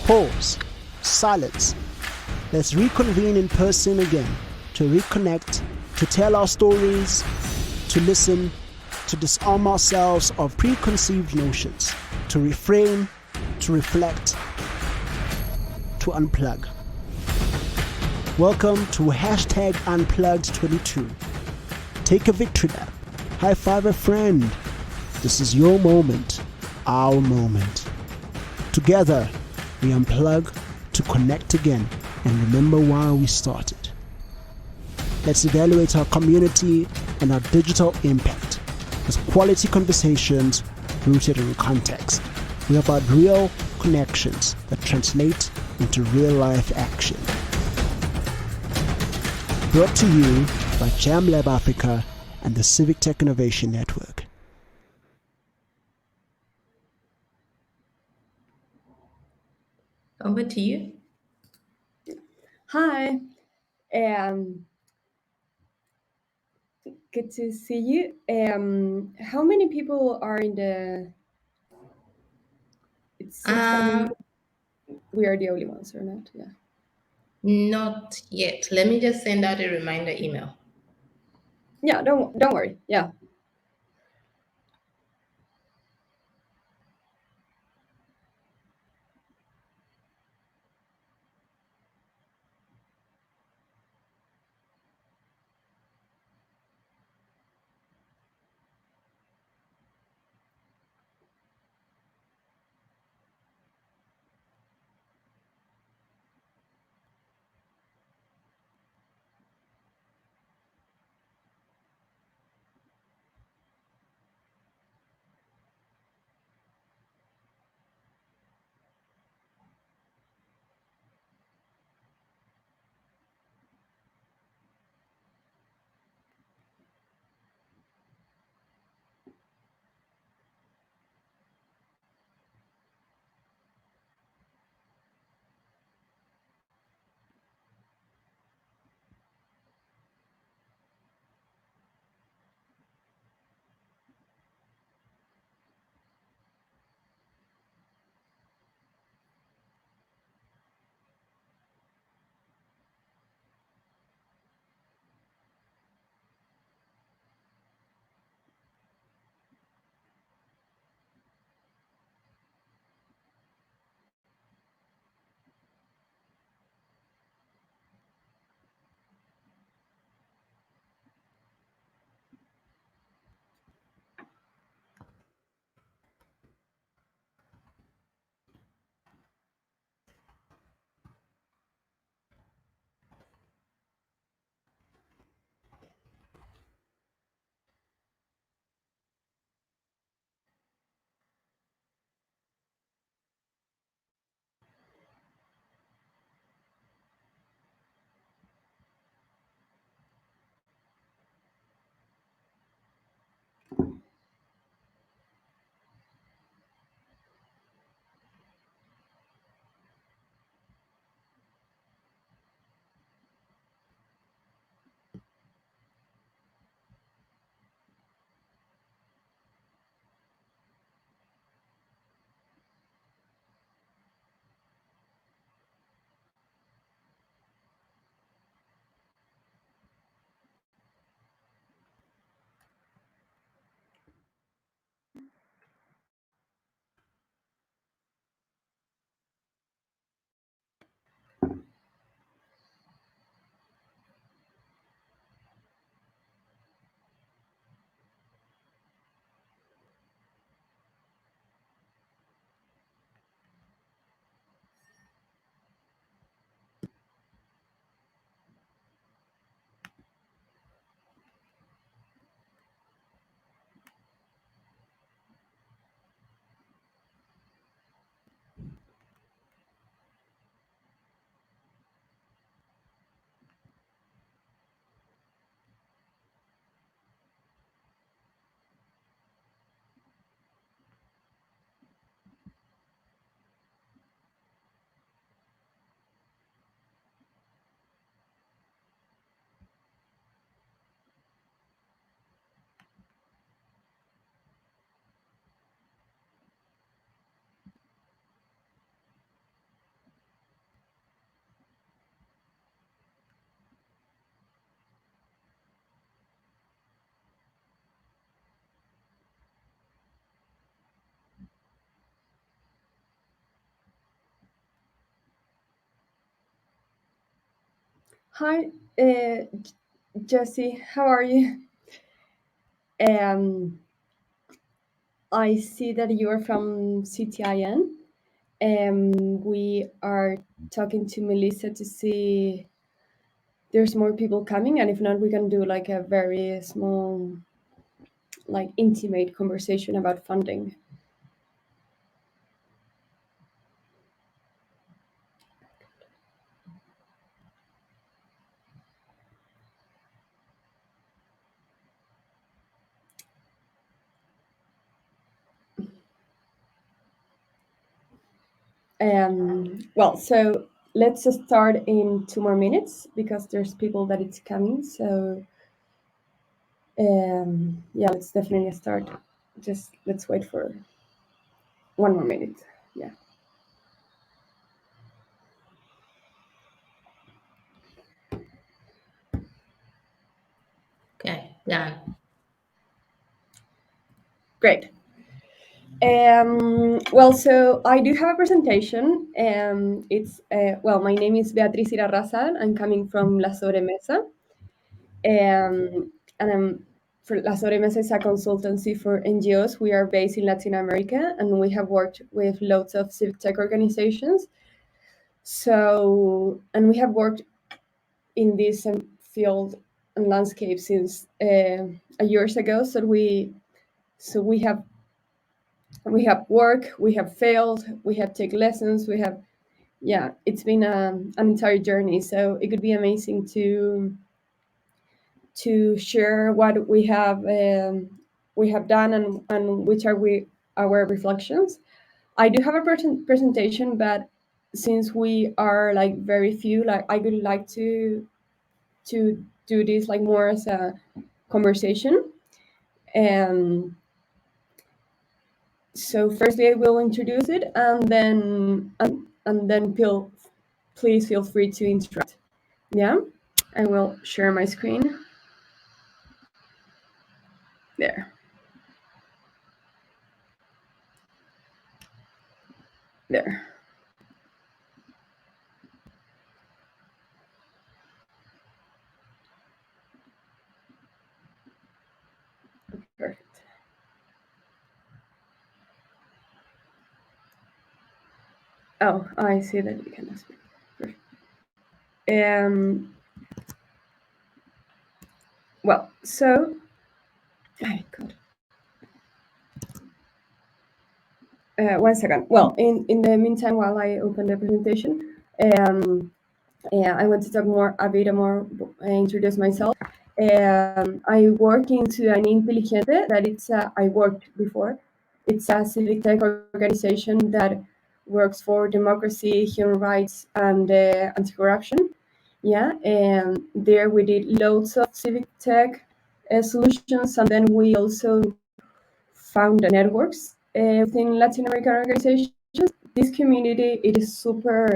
pause, silence. Let's reconvene in person again, to reconnect, to tell our stories, to listen, to disarm ourselves of preconceived notions, to reframe, to reflect, to unplug. Welcome to #Unplugged22. Take a victory lap. High five a friend. This is your moment, our moment. Together, we unplug to connect again and remember why we started. Let's evaluate our community and our digital impact as quality conversations rooted in context. We're about real connections that translate into real-life action. Brought to you by Jam Lab Africa and the Civic Tech Innovation Network. Over to you. Hi, good to see you. How many people are in the? It seems that we are the only ones, or not? Yeah. Not yet. Let me just send out a reminder email. Yeah. Don't worry. Yeah. Hi, Jesse. How are you? Um, I see that you are from CTIN. We are talking to Melissa to see there's more people coming, and if not, we can do like a very small, like intimate conversation about funding. Well, so let's just start in 2 more minutes because there's people that it's coming. So yeah, let's definitely start. Just let's wait for 1 more minute. Yeah. Okay, done. Great. Well, so I do have a presentation. It's well, my name is Beatriz Irarraza. I'm coming from La Sobremesa, and I'm for La Sobremesa is a consultancy for NGOs. We are based in Latin America, and we have worked with lots of civic tech organizations. So, and we have worked in this field and landscape since a years ago. So we have work, we have failed, we have take lessons, we have yeah, it's been an entire journey. So it could be amazing to share what we have done and which are our reflections. I do have a presentation, but since we are like very few, like I would like to do this like more as a conversation. And so firstly I will introduce it, and then please feel free to interrupt. Yeah, I will share my screen. There. There. Perfect. Oh, I see that you cannot speak. Perfect. Well, so oh God. 1 second. Well, in the meantime, while I open the presentation, yeah, I want to talk a bit more, introduce myself. I work into an Inteligente that I worked before. It's a civic tech organization that works for democracy, human rights, and anti-corruption. Yeah, and there we did loads of civic tech solutions, and then we also found networks within Latin American organizations. This community, it is super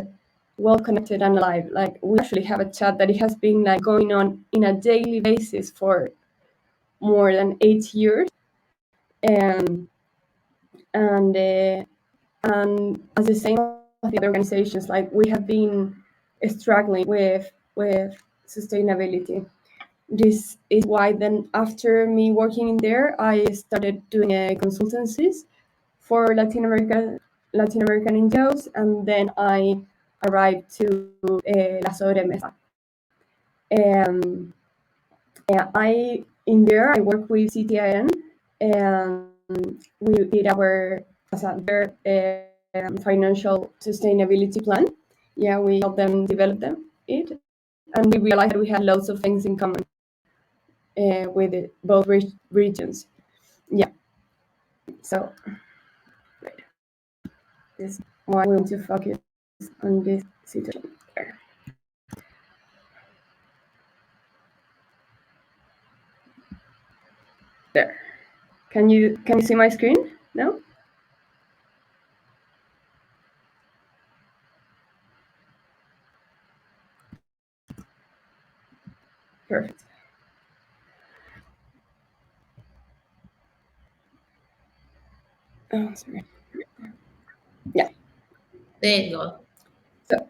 well connected and alive. Like we actually have a chat that it has been like going on in a daily basis for more than 8 years, and and as the same as the other organizations, like we have been struggling with sustainability. This is why then after me working in there, I started doing consultancies for Latin American NGOs, and then I arrived to La Sobremesa. Um, I in there I work with CTIN, and we did their financial sustainability plan. Yeah, we helped them develop it, and we realized that we had lots of things in common with both regions. Yeah, so this is why we want to focus on this situation. There. Can you see my screen? No? Perfect. Oh, sorry. Yeah. There you go. So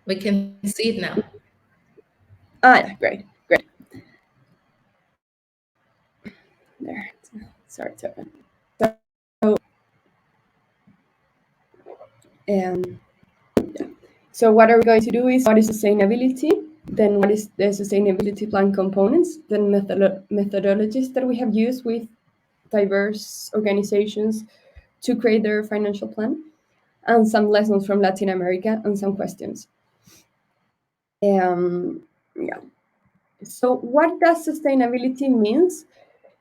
We can see it now. Yeah, great. There. Sorry to open. So, um, yeah. So what are we going to do is what is sustainability, then what is the sustainability plan components, then methodologies that we have used with diverse organizations to create their financial plan, and some lessons from Latin America and some questions. Yeah. So what does sustainability means?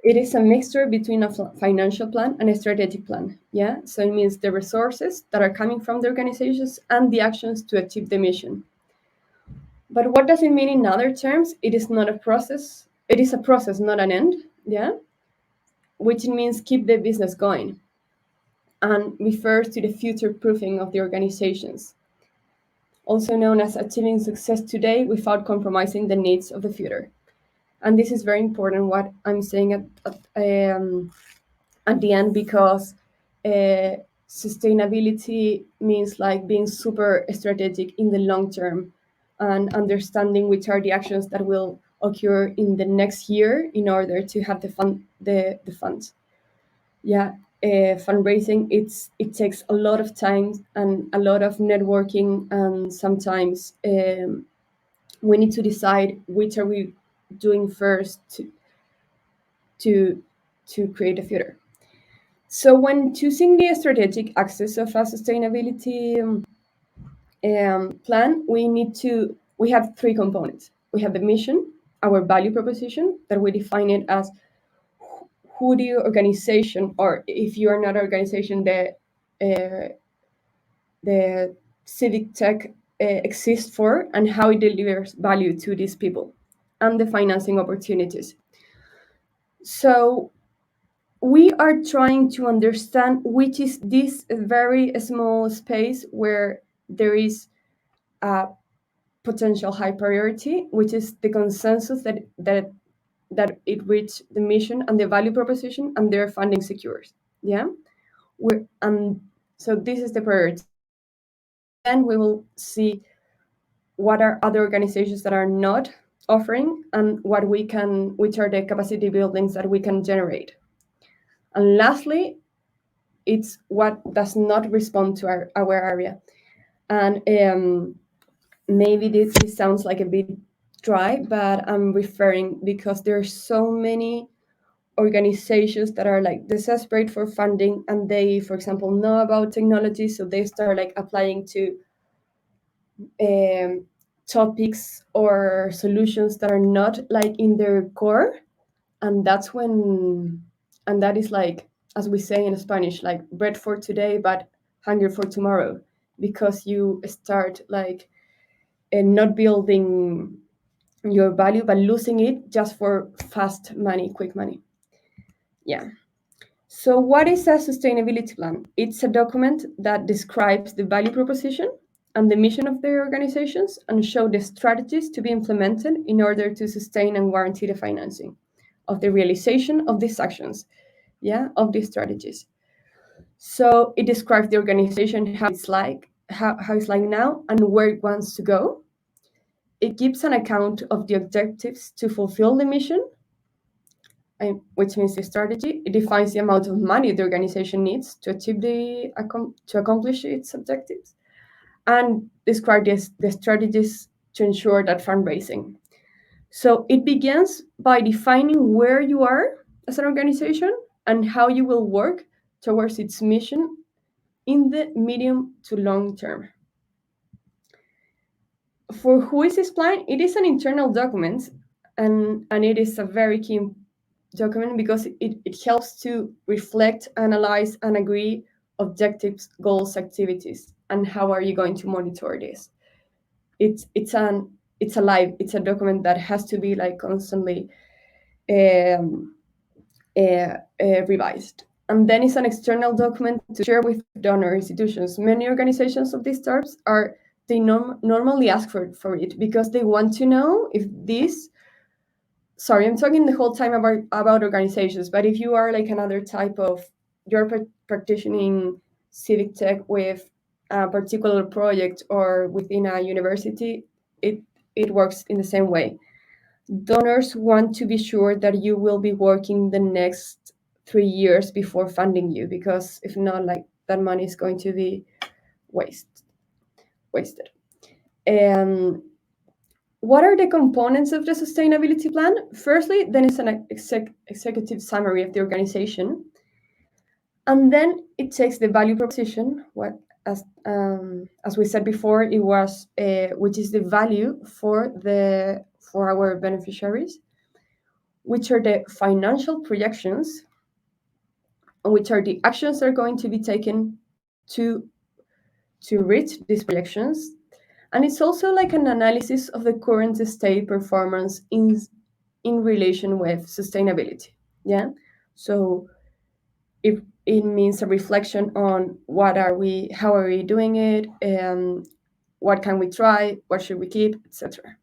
It is a mixture between a financial plan and a strategic plan. Yeah. So it means the resources that are coming from the organizations and the actions to achieve the mission. But what does it mean in other terms? It is not a process. It is a process, not an end. Yeah. Which means keep the business going and refers to the future proofing of the organizations, also known as achieving success today without compromising the needs of the future. And this is very important what I'm saying at the end, because uh, sustainability means like being super strategic in the long term and understanding which are the actions that will occur in the next year in order to have the funds. Yeah. Fundraising, it takes a lot of time and a lot of networking, and sometimes we need to decide which are we doing first to to create a future. So when choosing the strategic axis of a sustainability plan, we have three components. We have the mission, our value proposition, that we define it as who the organization, or if you are not an organization, the civic tech exists for, and how it delivers value to these people, and the financing opportunities. So we are trying to understand which is this very small space where there is a potential high priority, which is the consensus that it reach the mission and the value proposition and their funding secures. Yeah. And so this is the priority. Then we will see what are other organizations that are not offering, and which are the capacity buildings that we can generate. And lastly, it's what does not respond to our area. And maybe this sounds like a bit dry, but I'm referring because there are so many organizations that are like desperate for funding, and they, for example, know about technology, so they start like applying to um, topics or solutions that are not like in their core. And that's when, and that is like, as we say in Spanish, like bread for today but hunger for tomorrow, because you start like not building your value but losing it just for fast money, quick money. Yeah. So what is a sustainability plan? It's a document that describes the value proposition and the mission of their organizations, and show the strategies to be implemented in order to sustain and guarantee the financing of the realization of these actions, yeah, of these strategies. So it describes the organization, how it's like now and where it wants to go. It gives an account of the objectives to fulfill the mission, which means the strategy. It defines the amount of money the organization needs to achieve to accomplish its objectives, and describes the strategies to ensure that fundraising. So it begins by defining where you are as an organization and how you will work towards its mission in the medium to long term. For who is this plan? It is an internal document, and it is a very key document because it helps to reflect, analyze, and agree objectives, goals, activities, and how are you going to monitor this. It's a document that has to be like constantly um, revised. And then it's an external document to share with donor institutions. Many organizations of these types are they normally ask for it because they want to know if this. Sorry, I'm talking the whole time about organizations, but if you are like another type of, you're practicing civic tech with a particular project or within a university, it works in the same way. Donors want to be sure that you will be working the next 3 years before funding you, because if not, like, that money is going to be wasted. What are the components of the sustainability plan? Firstly, then it's an executive summary of the organization, and then it takes the value proposition. What, as we said before, it was which is the value for our beneficiaries, which are the financial projections, and which are the actions that are going to be taken to reach these projections. And it's also like an analysis of the current state performance in relation with sustainability. Yeah. So if it means a reflection on how are we doing it, what can we try, what should we keep, etc.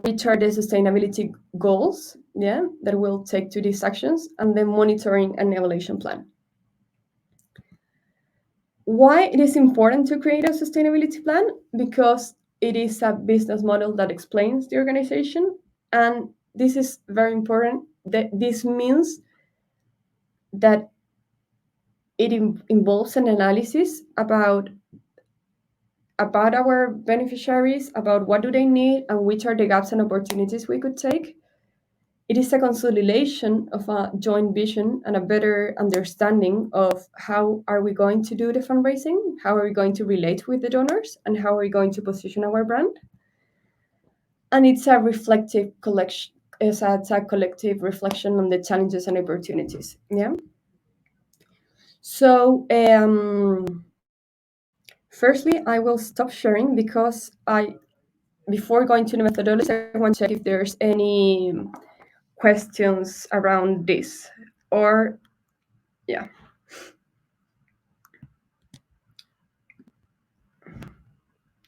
Which are the sustainability goals, yeah, that will take to these actions, and the monitoring and evaluation plan. Why it is important to create a sustainability plan? Because it is a business model that explains the organization, and this is very important. That this means that it involves an analysis about our beneficiaries, about what do they need and which are the gaps and opportunities we could take. It is a consolidation of a joint vision and a better understanding of how are we going to do the fundraising, how are we going to relate with the donors, and how are we going to position our brand. And it's a reflective collection. It's a collective reflection on the challenges and opportunities. Yeah. So, firstly, I will stop sharing because before going to the methodology, I want to check if there's any questions around this, or yeah.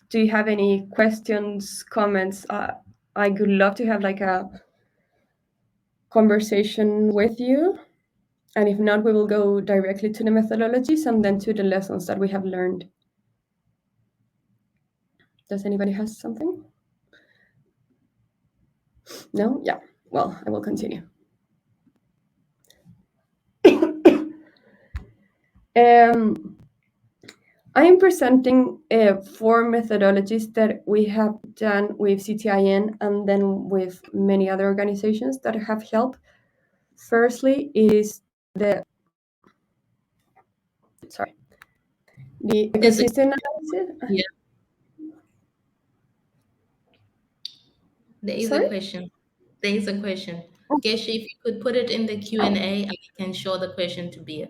Do you have any questions, comments? I would love to have like a conversation with you. And if not, we will go directly to the methodologies and then to the lessons that we have learned. Does anybody have something? No? Yeah. Well, I will continue. I am presenting 4 methodologies that we have done with CTIN and then with many other organizations that have helped. Firstly is the ecosystem analysis. Yeah. There is Sorry? a question. There is a question. Geshe, if you could put it in the Q&A, I can show the question to Bia.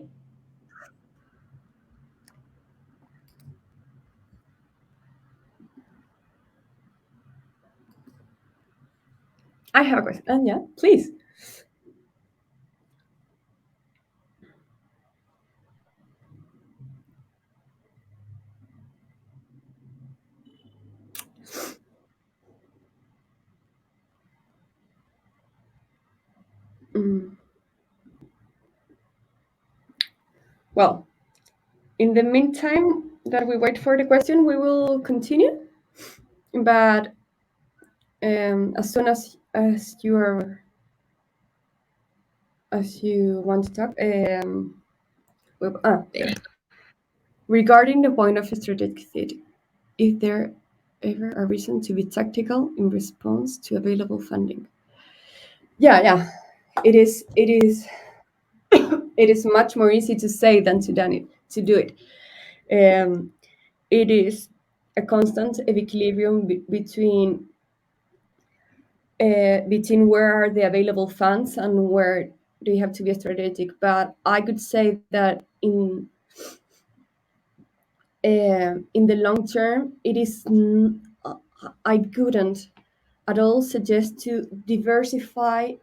I have a question. Yeah, please. Well, in the meantime that we wait for the question, we will continue. But as soon as you want to talk, there. Regarding the point of strategic fit, is there ever a reason to be tactical in response to available funding? Yeah. It is. It is much more easy to say than to do it. It is a constant equilibrium between where are the available funds and where do you have to be strategic. But I could say that in the long term, it is. I couldn't at all suggest to diversify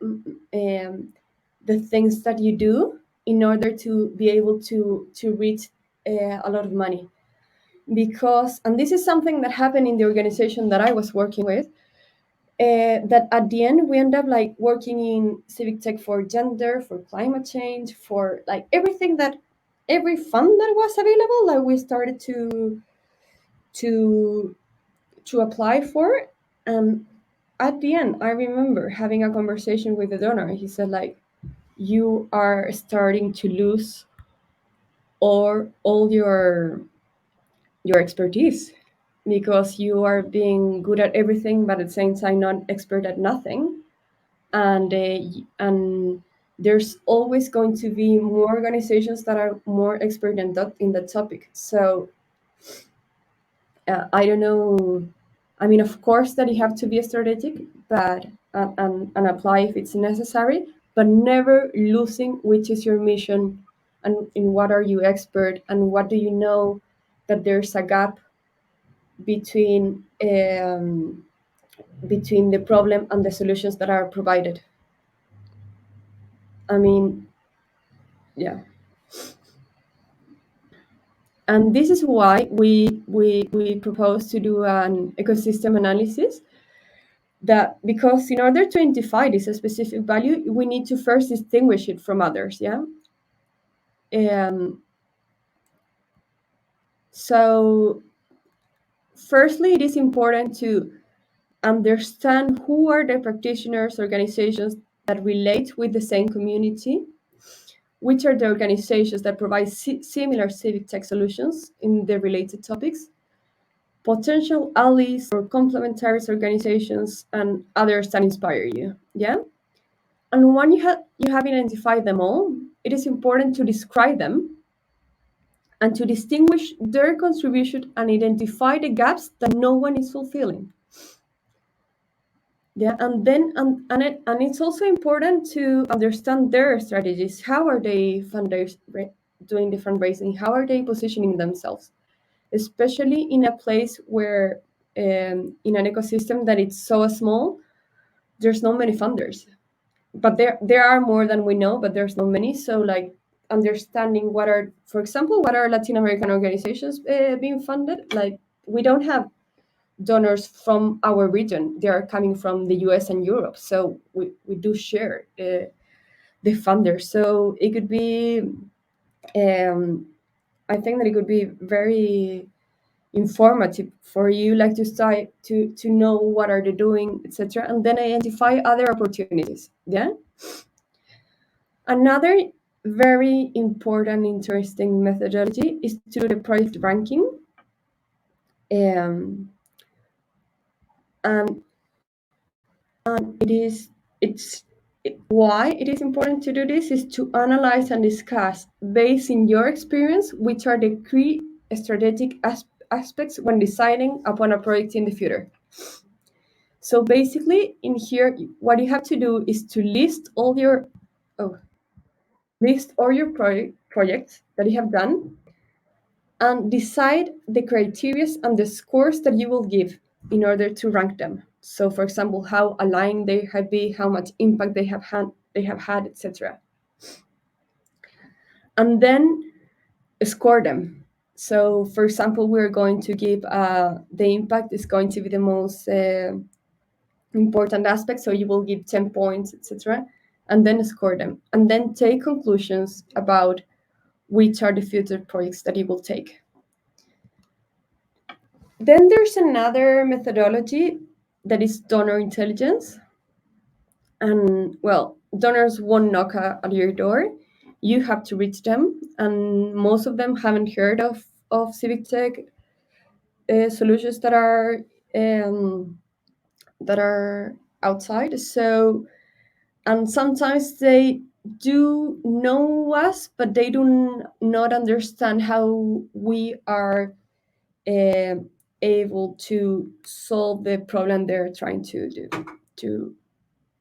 the things that you do in order to be able to reach a lot of money. Because, and this is something that happened in the organization that I was working with, that at the end we end up like working in civic tech for gender, for climate change, for like everything that every fund that was available, like we started to to apply for. And at the end, I remember having a conversation with the donor. He said, like, you are starting to lose all your expertise, because you are being good at everything but at the same time not expert at nothing. And there's always going to be more organizations that are more expert in that topic. So I don't know. I mean, of course, that you have to be strategic, but and apply if it's necessary, but never losing which is your mission, and in what are you expert, and what do you know that there's a gap between between the problem and the solutions that are provided. I mean, yeah. And this is why we propose to do an ecosystem analysis, that because in order to identify this specific value, we need to first distinguish it from others. Yeah. So firstly, it is important to understand who are the practitioners, organizations that relate with the same community, which are the organizations that provide similar civic tech solutions in the related topics, potential allies or complementary organizations, and others that inspire you. Yeah. And when you have identified them all, it is important to describe them and to distinguish their contribution and identify the gaps that no one is fulfilling. Yeah, and then and it's also important to understand their strategies. How are they doing the fundraising? How are they positioning themselves? Especially in a place where, in an ecosystem that it's so small, there's not many funders. But there are more than we know, but there's not many. So, like, understanding what are, for example, what are Latin American organizations being funded. Like, we don't have donors from our region. They are coming from the US and Europe. So we do share the funders. So it could be, I think that it could be very informative for you, like, to start to know what are they doing, etc., and then identify other opportunities. Yeah. Another very important, interesting methodology is to do the project ranking. Um, and why it is important to do this is to analyze and discuss, based in your experience, which are the key strategic aspects when deciding upon a project in the future. So basically, in here, what you have to do is to list all your projects that you have done, and decide the criteria and the scores that you will give in order to rank them. So, for example, how aligned they have been, how much impact they have had, etc. And then score them. So, for example, we're going to give the impact is going to be the most important aspect. So you will give 10 points, etc., and then score them, and then take conclusions about which are the future projects that you will take. Then there's another methodology that is donor intelligence. And, well, donors won't knock at your door. You have to reach them. And most of them haven't heard of civic tech solutions that are outside. So, and sometimes they do know us, but they do not understand how we are able to solve the problem they're trying to do to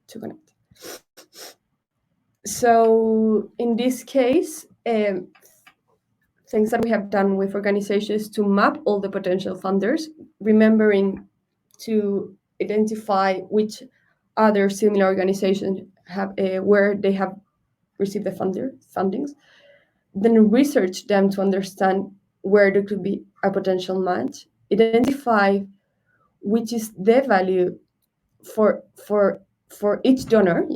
connect. So in this case, things that we have done with organizations to map all the potential funders, remembering to identify which other similar organizations have where they have received the fundings, then research them to understand where there could be a potential match, identify which is the value for each donor,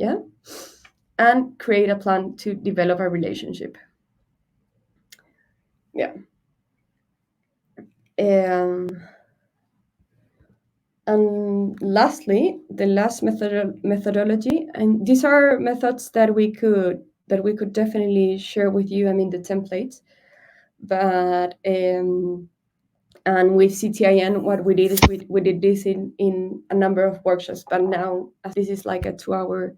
and create a plan to develop a relationship. Yeah. Um, and lastly, the last methodology, and these are methods that we could definitely share with you. I mean, the templates, but and with CTIN, what we did is we did this in a number of workshops. But now, as this is like a 2-hour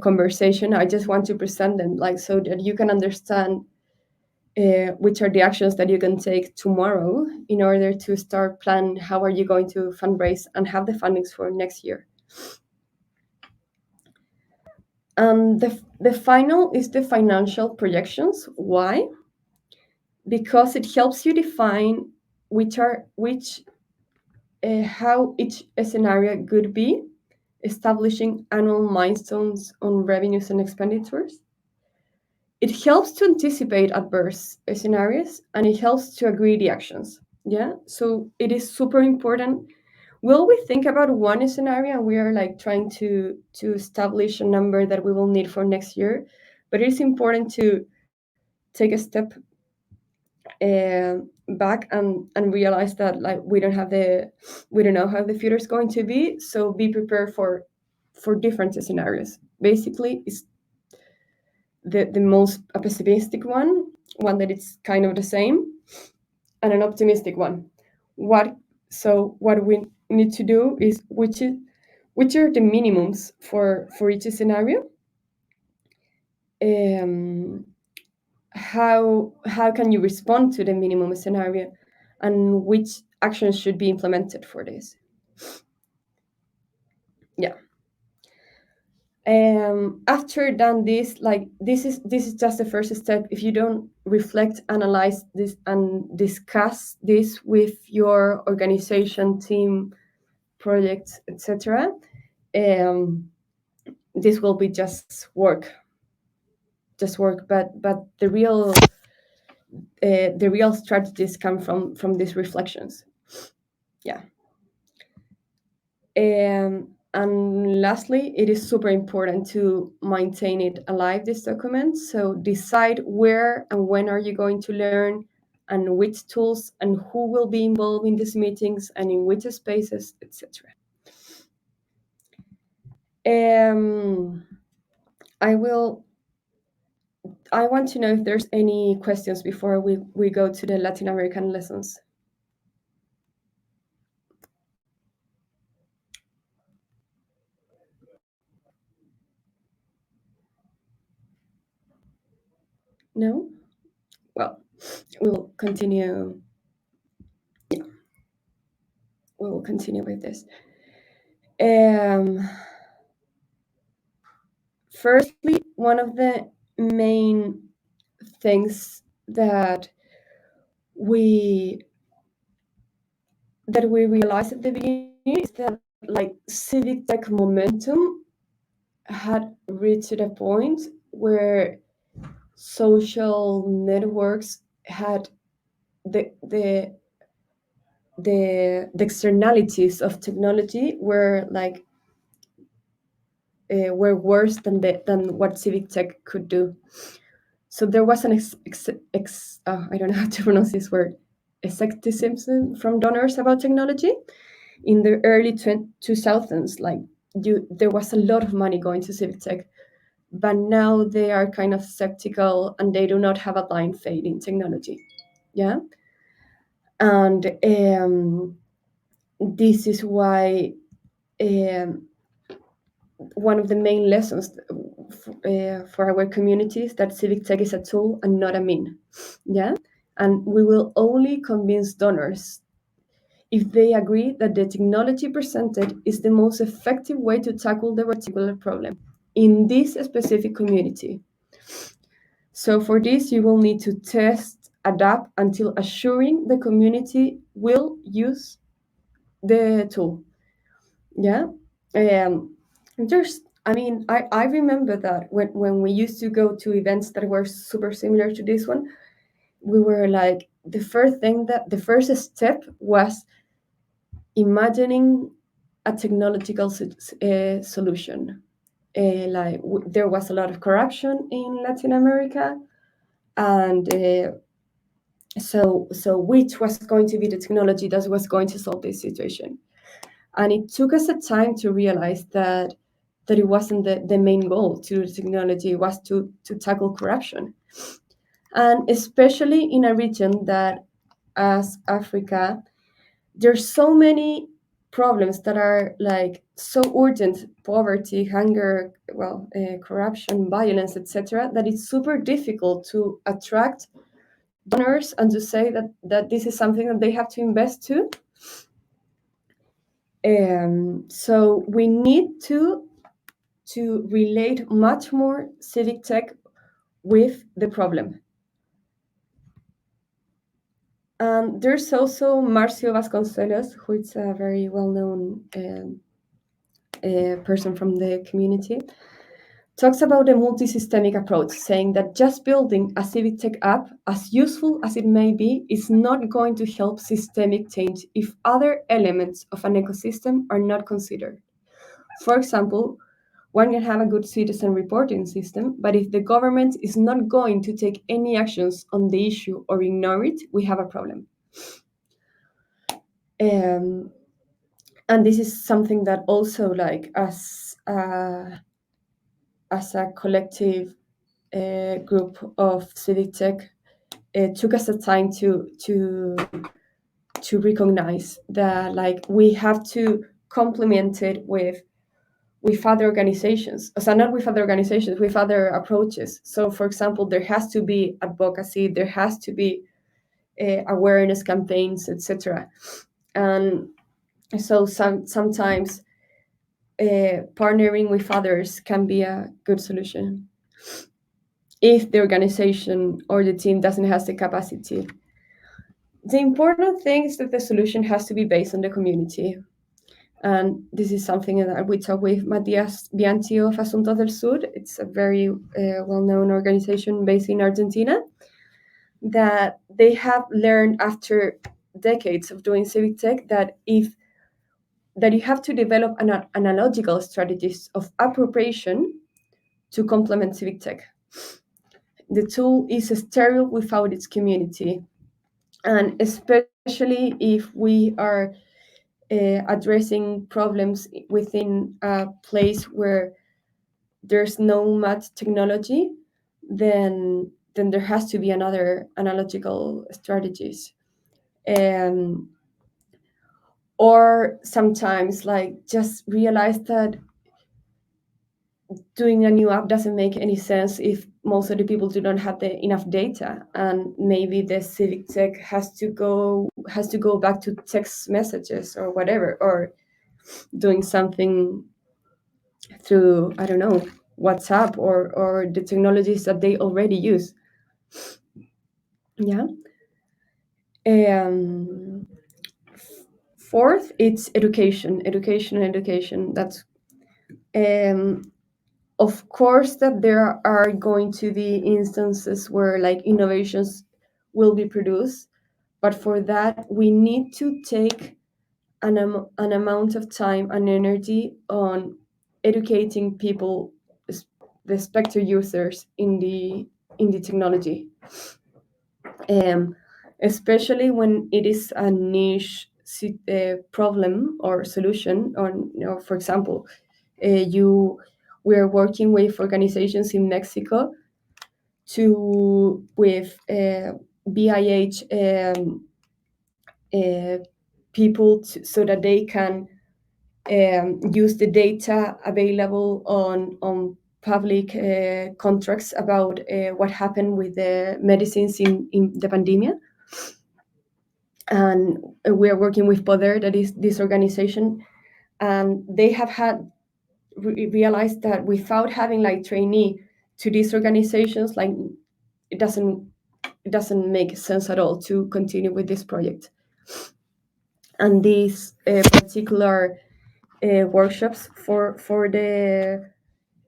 conversation, I just want to present them, like, so that you can understand which are the actions that you can take tomorrow in order to start plan how are you going to fundraise and have the fundings for next year. And the final is the financial projections. Why? Because it helps you define how each scenario could be, establishing annual milestones on revenues and expenditures. It helps to anticipate adverse scenarios, and it helps to agree the actions. Yeah, so it is super important. Will we think about one scenario and we are like trying to establish a number that we will need for next year, but it's important to take a step back and realize that, like, we don't know how the future is going to be, so be prepared for different scenarios. Basically, it's the most a pessimistic one that it's kind of the same, and an optimistic one. What we need to do is which are the minimums for each scenario. How can you respond to the minimum scenario, and which actions should be implemented for this? Yeah. After done this, like, this is just the first step. If you don't reflect, analyze this, and discuss this with your organization, team, projects, etc., this will be just work. But the real strategies come from these reflections. Yeah. And lastly, it is super important to maintain it alive, this document. So decide where and when are you going to learn, and which tools, and who will be involved in these meetings, and in which spaces, etc. I want to know if there's any questions before we go to the Latin American lessons. No? Well, we'll continue. Yeah, we will continue with this. Firstly, one of the main things that we realized at the beginning is that, like, civic tech momentum had reached a point where social networks had the externalities of technology were like were worse than what civic tech could do. So there was an I don't know how to pronounce this word, skepticism from donors about technology in the early 2000s. Like, there was a lot of money going to civic tech, but now they are kind of skeptical and they do not have a blind faith in technology. Yeah, and this is why one of the main lessons for our communities that civic tech is a tool and not a mean. Yeah, and we will only convince donors if they agree that the technology presented is the most effective way to tackle the particular problem in this specific community. So for this, you will need to test, adapt until assuring the community will use the tool. Yeah. I remember that when we used to go to events that were super similar to this one, we were like, the first step was imagining a technological solution. There was a lot of corruption in Latin America, and so which was going to be the technology that was going to solve this situation? And it took us a time to realize that it wasn't the main goal to the technology. It was to tackle corruption, and especially in a region that, as Africa, there's so many problems that are like so urgent: poverty, hunger, corruption, violence, etc., that it's super difficult to attract donors and to say that this is something that they have to invest to. So we need to relate much more civic tech with the problem. There's also Marcio Vasconcelos, who is a very well-known person from the community, talks about a multi-systemic approach, saying that just building a civic tech app, as useful as it may be, is not going to help systemic change if other elements of an ecosystem are not considered. For example, one can have a good citizen reporting system, but if the government is not going to take any actions on the issue or ignore it, we have a problem. Um, and this is something that also, like, as a collective group of civic tech, it took us a time to recognize that, like, we have to complement it with other organizations. So not with other organizations, with other approaches. So, for example, there has to be advocacy, there has to be awareness campaigns, etc. And so sometimes partnering with others can be a good solution if the organization or the team doesn't have the capacity. The important thing is that the solution has to be based on the community. And this is something that we talk with Matias Bianchi of Asuntos del Sur. It's a very well-known organization based in Argentina, that they have learned after decades of doing civic tech that you have to develop analogical strategies of appropriation to complement civic tech. The tool is sterile without its community, and especially if we are addressing problems within a place where there's no much technology, then there has to be another analogical strategies. Um, or sometimes, like, just realize that doing a new app doesn't make any sense if most of the people do not have enough data, and maybe the civic tech has to go back to text messages or whatever, or doing something through, I don't know, WhatsApp or the technologies that they already use. Yeah. Um, Fourth, it's education. That's of course that there are going to be instances where, like, innovations will be produced, but for that we need to take an amount of time and energy on educating people, the Spectre users, in the technology, especially when it is a niche problem or solution. Or, for example, we are working with organizations in Mexico with BIH uh, people so that they can use the data available on public contracts about what happened with the medicines in the pandemic. And we are working with Poder, that is this organization, and they have realized that without having, like, trainee to these organizations, like, it doesn't make sense at all to continue with this project. And these particular workshops for the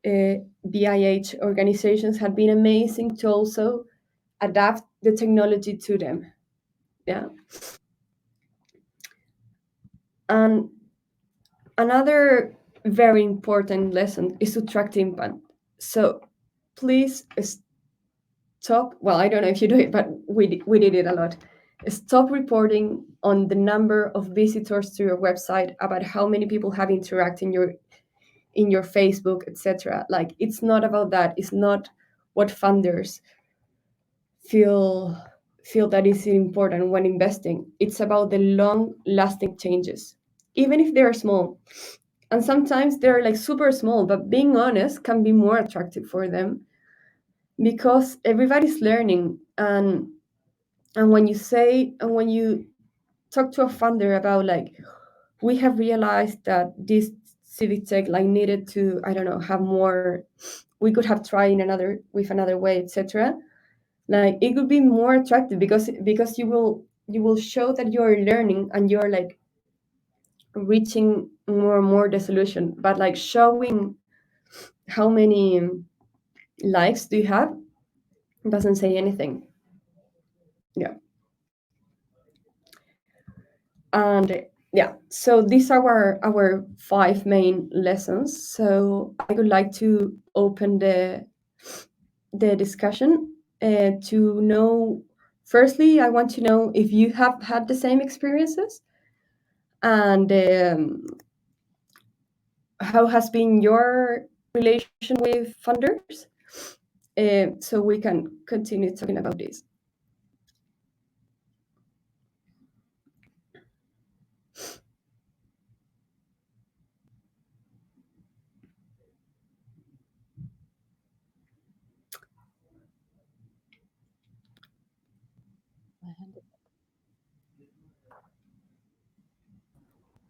BIH organizations have been amazing to also adapt the technology to them. Yeah. And another very important lesson is to track the impact. So please stop. Well, I don't know if you do it, but we did it a lot. Stop reporting on the number of visitors to your website, about how many people have interacted in your Facebook, etc. Like, it's not about that. It's not what funders feel feel that is important when investing. It's about the long lasting changes, even if they're small. And sometimes they're like super small, but being honest can be more attractive for them, because everybody's learning. And when you talk to a funder about, like, we have realized that this civic tech, like, needed to, I don't know, have more, we could have tried in another with another way, etc. Like, it could be more attractive, because you will show that you're learning and you're like reaching more and more the solution. But like, showing how many likes do you have doesn't say anything. Yeah. And yeah, so these are our five main lessons. So I would like to open the discussion, to know, firstly, I want to know if you have had the same experiences, and how has been your relation with funders, so we can continue talking about this.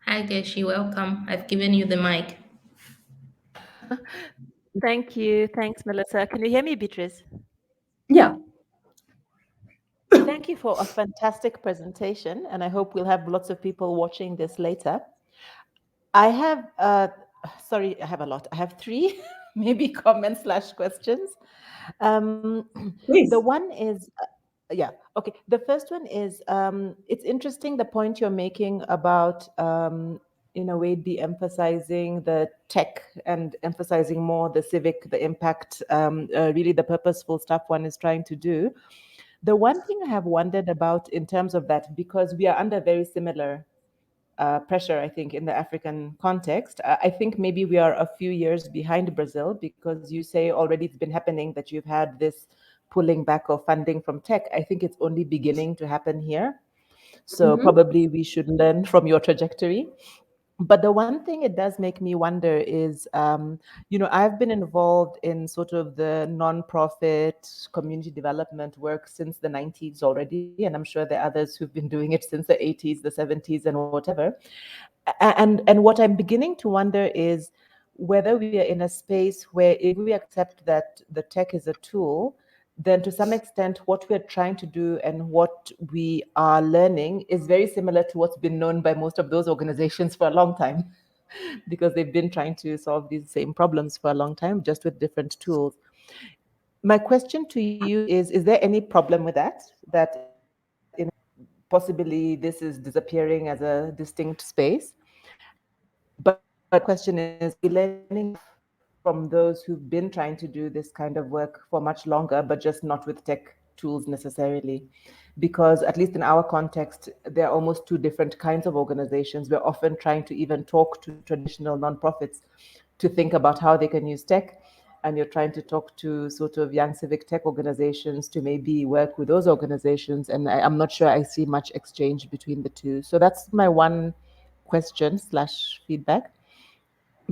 Hi, Geshi. Welcome. I've given you the mic. Thank you. Thanks, Melissa. Can you hear me, Beatrice? Yeah. Thank you for a fantastic presentation, and I hope we'll have lots of people watching this later. I have, sorry, I have a lot. I have three, maybe comments / questions. Please. The one is, yeah, okay. The first one is, it's interesting the point you're making about, in a way, de-emphasizing the tech and emphasizing more the civic, the impact, really the purposeful stuff one is trying to do. The one thing I have wondered about in terms of that, because we are under very similar pressure, I think, in the African context. I think maybe we are a few years behind Brazil, because you say already it's been happening that you've had this pulling back of funding from tech. I think it's only beginning to happen here. So probably we should learn from your trajectory. But the one thing it does make me wonder is, I've been involved in sort of the nonprofit community development work since the 90s already. And I'm sure there are others who've been doing it since the 80s, the 70s, and whatever. And what I'm beginning to wonder is whether we are in a space where, if we accept that the tech is a tool, then to some extent what we're trying to do and what we are learning is very similar to what's been known by most of those organizations for a long time, because they've been trying to solve these same problems for a long time, just with different tools. My question to you is there any problem with that? That possibly this is disappearing as a distinct space? But the question is, are we learning from those who've been trying to do this kind of work for much longer, but just not with tech tools necessarily? Because at least in our context, there are almost two different kinds of organizations. We're often trying to even talk to traditional nonprofits to think about how they can use tech. And you're trying to talk to sort of young civic tech organizations to maybe work with those organizations. And I'm not sure I see much exchange between the two. So that's my one question / feedback.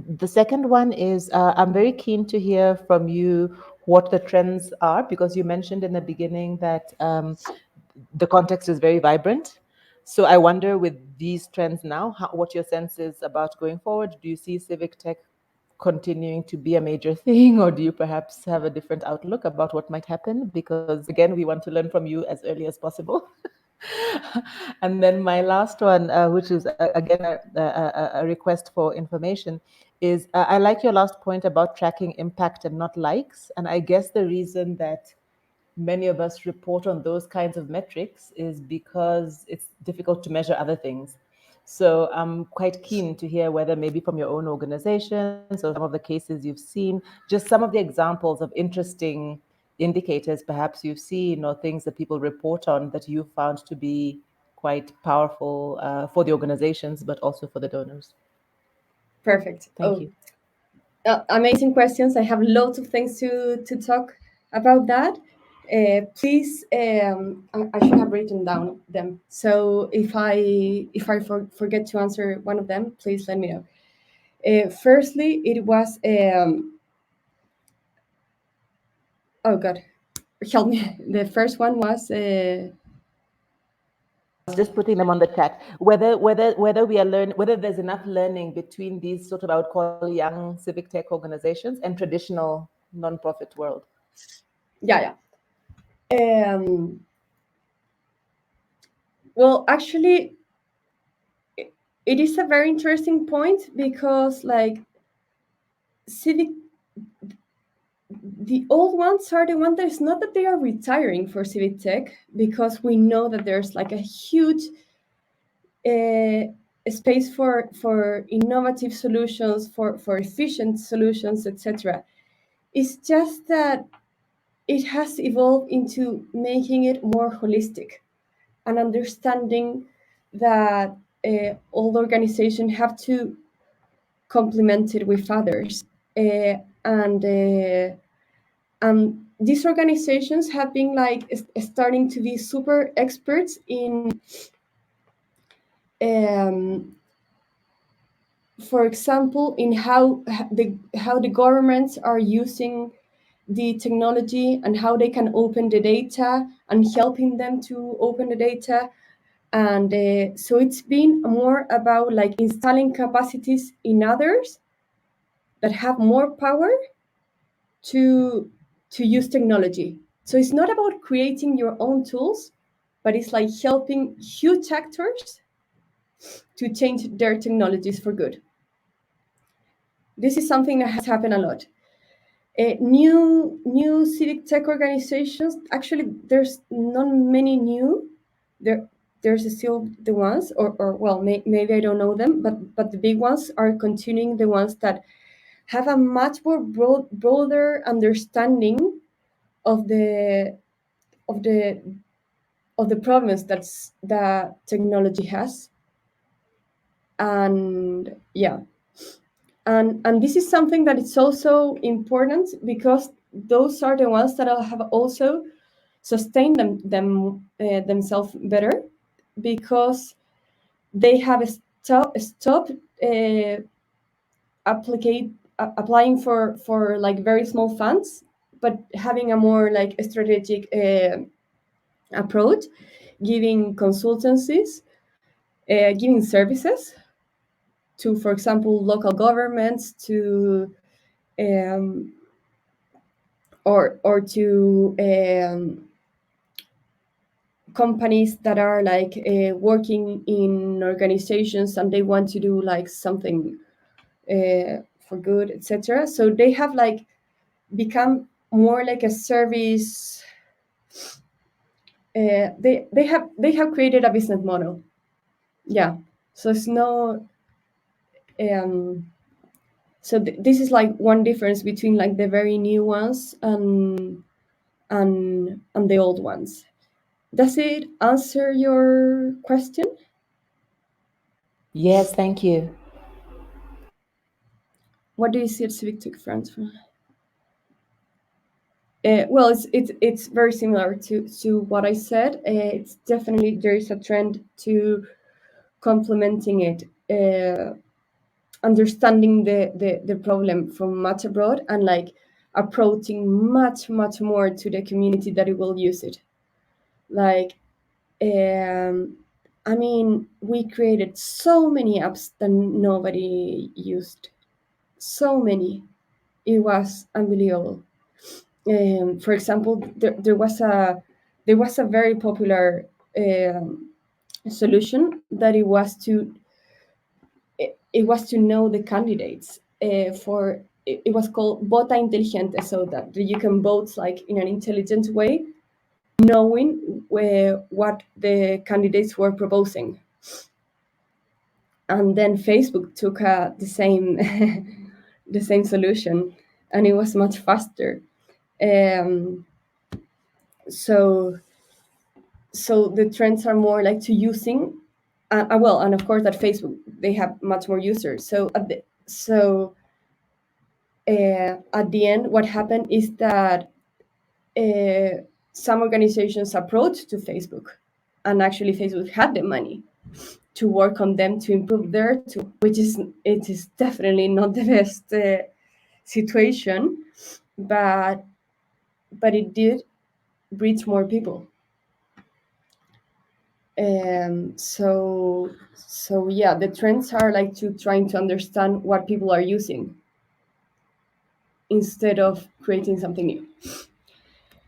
The second one is, I'm very keen to hear from you what the trends are, because you mentioned in the beginning that the context is very vibrant. So I wonder, with these trends now, what your sense is about going forward. Do you see civic tech continuing to be a major thing, or do you perhaps have a different outlook about what might happen? Because again, we want to learn from you as early as possible. And then my last one, which is again a request for information, is I like your last point about tracking impact and not likes. And I guess the reason that many of us report on those kinds of metrics is because it's difficult to measure other things. So I'm quite keen to hear whether maybe from your own organizations or some of the cases you've seen, just some of the examples of interesting indicators perhaps you've seen or things that people report on that you found to be quite powerful for the organizations, but also for the donors? Perfect. Thank you. Amazing questions. I have lots of things to talk about that. Please, I should have written down them. So if I forget to answer one of them, please let me know. Firstly, it was oh God, help me. The first one was Just putting them on the chat. Whether we are whether there's enough learning between these sort of, I would call, young civic tech organizations and traditional nonprofit world. yeah. Well, actually, it is a very interesting point because, like, civic, the old ones are the ones that it's not that they are retiring for civic tech, because we know that there's like a huge space for innovative solutions, for efficient solutions, etc. It's just that it has evolved into making it more holistic and understanding that all organizations have to complement it with others. And these organizations have been like starting to be super experts in, for example, in how the governments are using the technology and how they can open the data and helping them to open the data. And so it's been more about like installing capacities in others that have more power to use technology. So it's not about creating your own tools, but it's like helping huge actors to change their technologies for good. This is something that has happened a lot. New civic tech organizations, actually there's not many new. There's still the ones, or well, maybe I don't know them, but the big ones are continuing, the ones that have a much more broader understanding of the of the of the problems that technology has. And yeah, and this is something that is also important because those are the ones that have also sustained themselves better, because they have stopped applying for like very small funds, but having a more like strategic approach, giving consultancies, giving services to, for example, local governments, to or to companies that are like working in organizations and they want to do like something for good, etc. So they have like become more like a service. They have created a business model. Yeah. So it's no. So this is like one difference between like the very new ones and the old ones. Does it answer your question? Yes, thank you. What do you see at Civic Tech France? Well, it's very similar to what I said. It's definitely, there is a trend to complementing it, understanding the problem from much abroad, and like approaching much more to the community that it will use it. Like, I mean, we created so many apps that nobody used. So many. It was unbelievable. For example, there was a very popular solution that it was to know the candidates for it was called Vota Inteligente, so that you can vote like in an intelligent way, knowing what the candidates were proposing. And then Facebook took the same the same solution, and it was much faster. so so the trends are more like to using, well, and of course that Facebook, they have much more users. So at the end, what happened is that some organizations approached to Facebook, and actually Facebook had the money to work on them to improve their tool, which is, it is definitely not the best situation, but it did reach more people. So yeah, the trends are like to trying to understand what people are using instead of creating something new.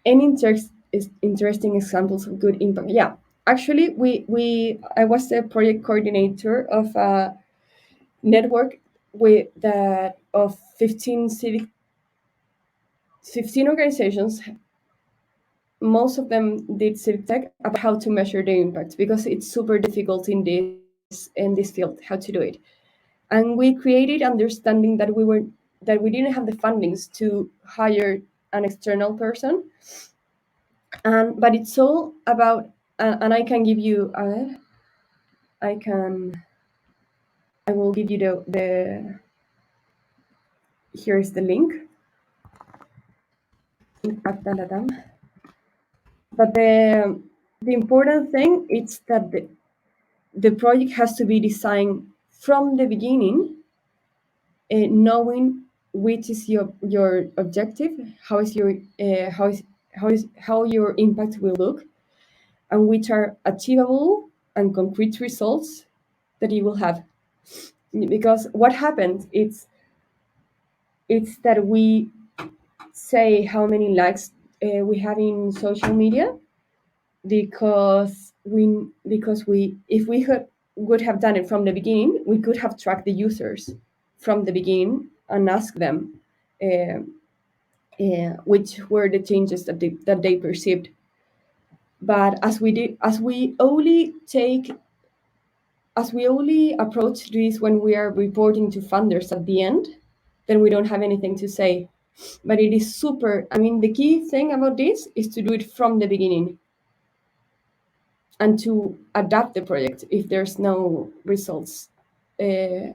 Any interesting examples of good impact? Yeah, actually, we I was the project coordinator of a network with that of 15 organizations. Most of them did civic tech about how to measure the impact, because it's super difficult in this field how to do it. And we created understanding that we didn't have the fundings to hire an external person, and but it's all about, and I can give you I can I will give you the here's the link. Impact Latam. But the important thing is that the project has to be designed from the beginning, knowing which is your objective, how is your how your impact will look, and which are achievable and concrete results that you will have. Because what happens, it's that we say how many likes we have in social media, because we if we would have done it from the beginning, we could have tracked the users from the beginning and asked them uh, which were the changes that they perceived. But as we only approach this when we are reporting to funders at the end, then we don't have anything to say. But it is super, I mean, the key thing about this is to do it from the beginning and to adapt the project if there's no results uh,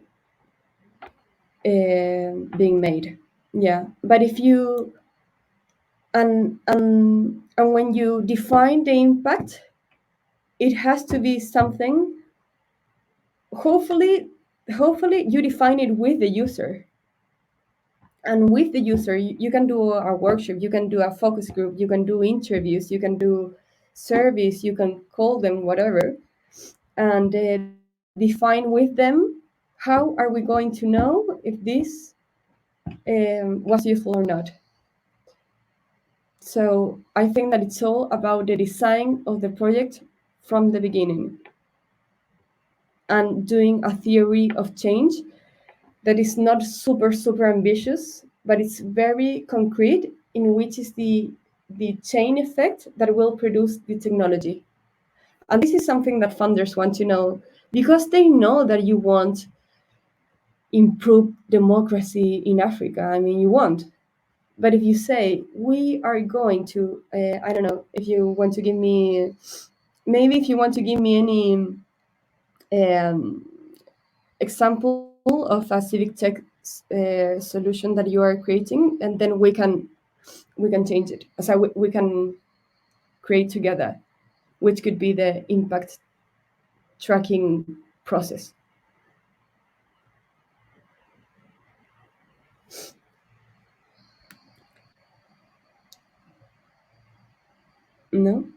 being made. Yeah, but if you and when you define the impact, it has to be something. Hopefully, you define it with the user, and with the user, you can do a workshop, you can do a focus group, you can do interviews, you can do surveys, you can call them whatever, and define with them how are we going to know if this was useful or not. So I think that it's all about the design of the project from the beginning, and doing a theory of change that is not super ambitious, but it's very concrete, in which is the chain effect that will produce the technology. And this is something that funders want to know, because they know that you want improve democracy in Africa. I mean, you want. But if you say, we are going to, I don't know, if you want to give me, maybe if you want to give me any example of a civic tech solution that you are creating, and then we can change it. So we can create together, which could be the impact tracking process. No?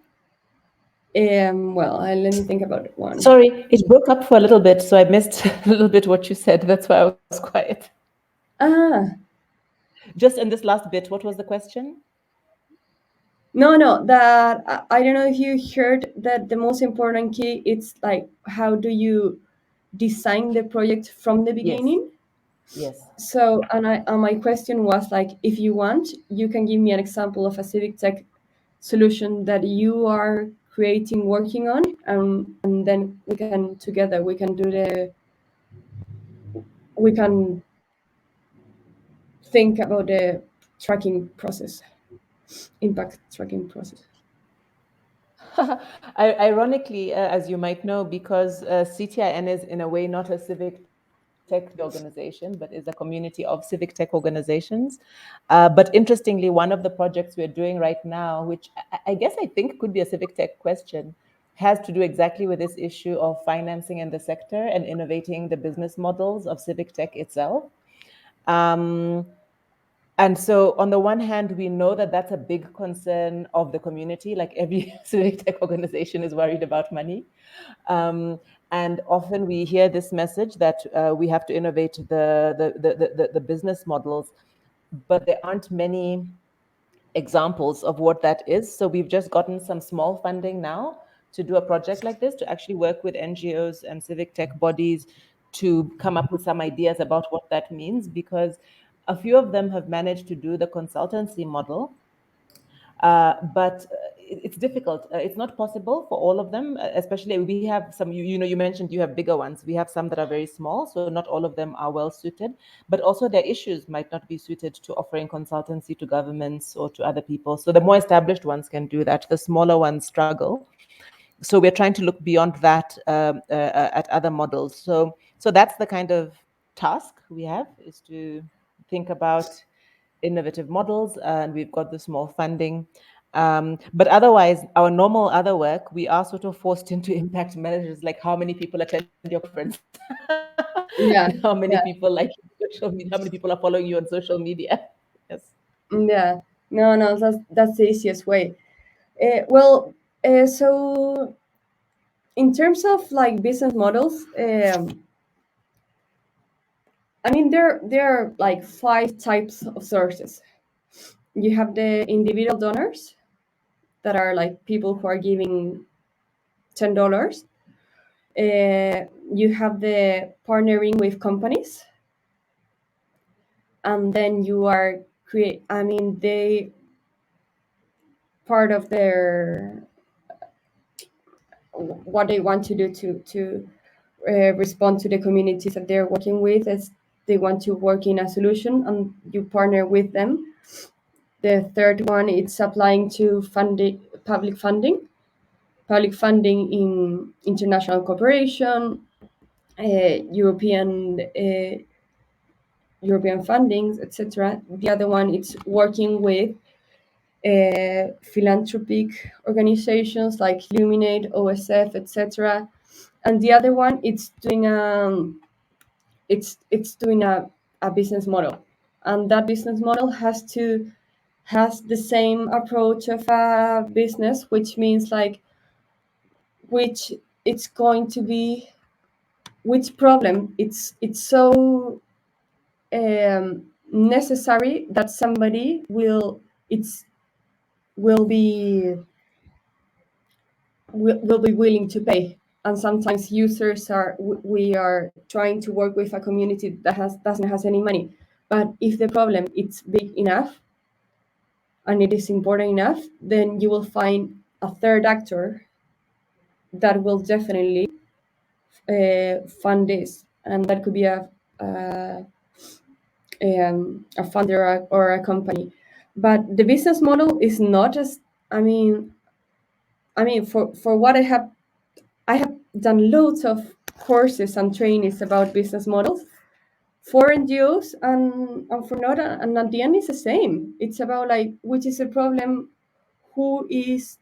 Well, let me think about one. Sorry, it broke up for a little bit, so I missed a little bit what you said. That's why I was quiet. Just in this last bit, what was the question? No, that I don't know if you heard that the most important key, it's like, how do you design the project from the beginning? Yes. So, and my question was like, if you want, you can give me an example of a civic tech solution that you are creating, working on, and then we can together we can think about the tracking process, impact tracking process. Ironically, as you might know, because CTIN is in a way not a civic tech organization, but is a community of civic tech organizations. But interestingly, one of the projects we're doing right now, which I guess I think could be a civic tech question, has to do exactly with this issue of financing in the sector and innovating the business models of civic tech itself. And so, on the one hand, we know that that's a big concern of the community. Like every civic tech organization is worried about money. And often we hear this message that we have to innovate the business models, but there aren't many examples of what that is. So we've just gotten some small funding now to do a project like this, to actually work with NGOs and civic tech bodies to come up with some ideas about what that means, because a few of them have managed to do the consultancy model, but it's difficult. It's not possible for all of them, especially we have some, you mentioned you have bigger ones. We have some that are very small, so not all of them are well suited, but also their issues might not be suited to offering consultancy to governments or to other people. So the more established ones can do that. The smaller ones struggle. So we're trying to look beyond that at other models. So that's the kind of task we have, is to think about innovative models, and we've got the small funding. But otherwise, our normal other work, we are sort of forced into impact managers, like how many people attend your conference, Yeah, and how many yeah, people like social media, how many people are following you on social media. Yes. yeah. No, no, that's the easiest way. Well, so in terms of like business models, I mean there are like 5 types of sources. You have the individual donors that are like people who are giving $10. You have the partnering with companies, and then you are create. I mean, they part of their what they want to do to respond to the communities that they're working with is they want to work in a solution, and you partner with them. The third one is applying to public funding in international cooperation, European European fundings, etc. The other one is working with philanthropic organizations like Illuminate, OSF, etc. And the other one, it's doing a business model, and that business model has the same approach of a business, which means like which it's going to be which problem it's so necessary that somebody it's will be will be willing to pay. And sometimes users are we are trying to work with a community that doesn't has any money, but if the problem it's big enough and it is important enough, then you will find a third actor that will definitely fund this, and that could be a funder or a company. But the business model is not as I mean for what I have done loads of courses and trainings about business models for NGOs and for not, and at the end it's the same. It's about like which is the problem, who is,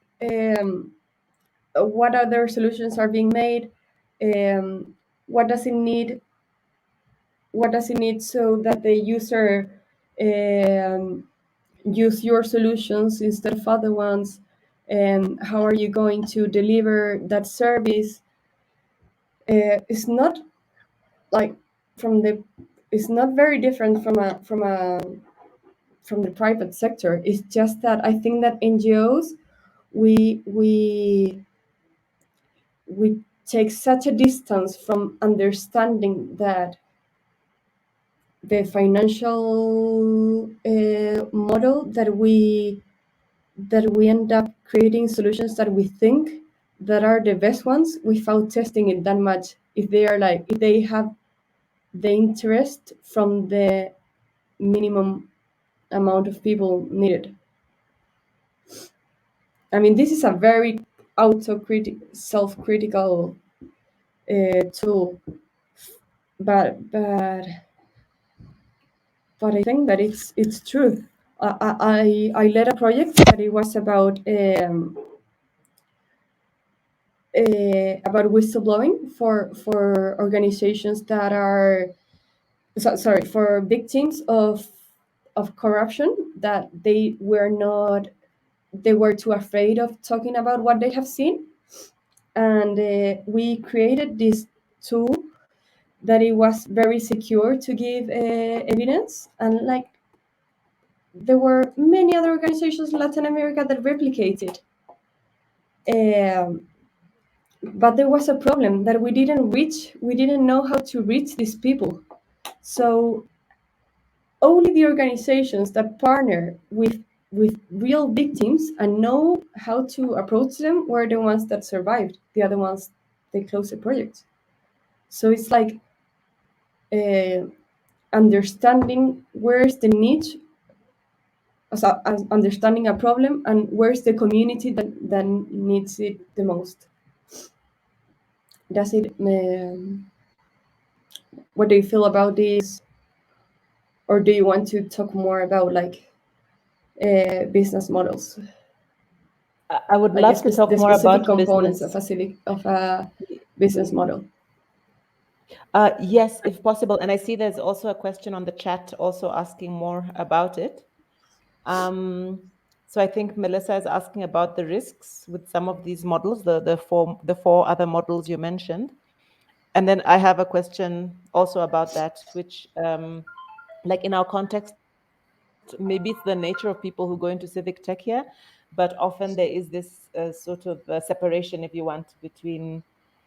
what other solutions are being made, what does it need, so that the user use your solutions instead of other ones, and how are you going to deliver that service. It's not like from the it's not very different from the private sector. It's just that I think that NGOs we we we take such a distance from understanding that the financial model that we end up creating solutions that we think that are the best ones without testing it that much, if they have the interest from the minimum amount of people needed. I mean, this is a very self-critical tool, but I think that it's true. I led a project that it was about whistleblowing for organizations that are sorry, for victims of corruption, that they were too afraid of talking about what they have seen, and we created this tool that it was very secure to give evidence, and like there were many other organizations in Latin America that replicated. But there was a problem that we didn't know how to reach these people. So only the organizations that partner with real victims and know how to approach them were the ones that survived. The other ones, they closed the project. So it's like understanding where's the niche, so understanding a problem, and where's the community that needs it the most. Does it? What do you feel about this? Or do you want to talk more about like business models? I would Like love to talk the more specific about components business. of a business model. Yes, if possible. And I see there's also a question on the chat also asking more about it. So I think Melissa is asking about the risks with some of these models, the four other models you mentioned. And then I have a question also about that, which like in our context, maybe it's the nature of people who go into civic tech here, but often there is this sort of separation, if you want, between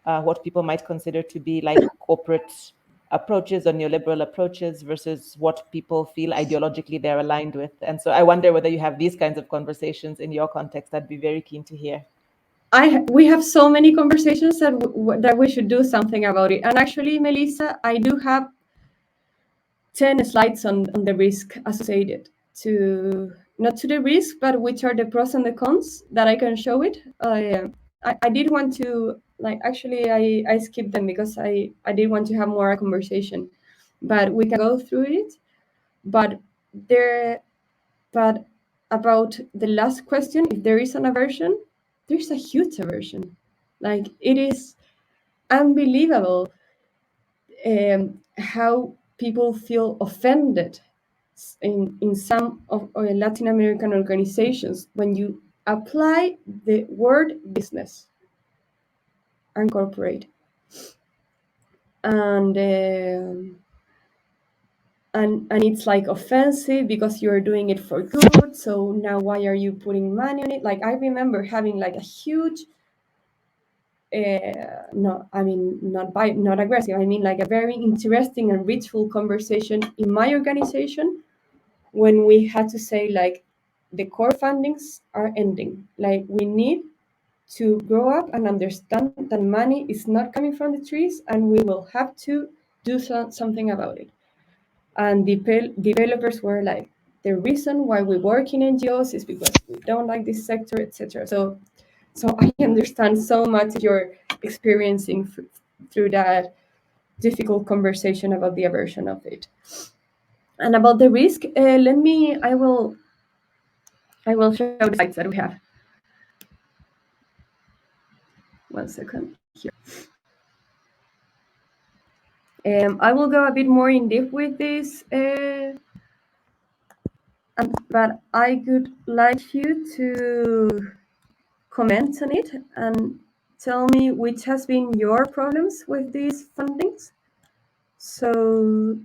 what people might consider to be like corporate approaches or neoliberal approaches versus what people feel ideologically they're aligned with. And so I wonder whether you have these kinds of conversations in your context. I'd be very keen to hear. We have so many conversations that we should do something about it. And actually, Melissa, I do have 10 slides on the risk associated to, not to the risk, but which are the pros and the cons that I can show it. I did want to, like, actually, I skipped them because I did want to have more a conversation, but we can go through it. But about the last question, if there is an aversion, there's a huge aversion. Like, it is unbelievable how people feel offended in some of Latin American organizations when you apply the word business and corporate. And it's like offensive because you're doing it for good. So now why are you putting money on it? Like, I remember having like a huge no, I mean not aggressive. I mean like a very interesting and ritual conversation in my organization when we had to say like the core fundings are ending. Like, we need to grow up and understand that money is not coming from the trees, and we will have to do something about it. And the developers were like, the reason why we work in NGOs is because we don't like this sector, etc. So I understand so much you're experiencing through that difficult conversation about the aversion of it. And about the risk, I will show the slides that we have. One second here. I will go a bit more in depth with this, but I would like you to comment on it and tell me which has been your problems with these fundings. So,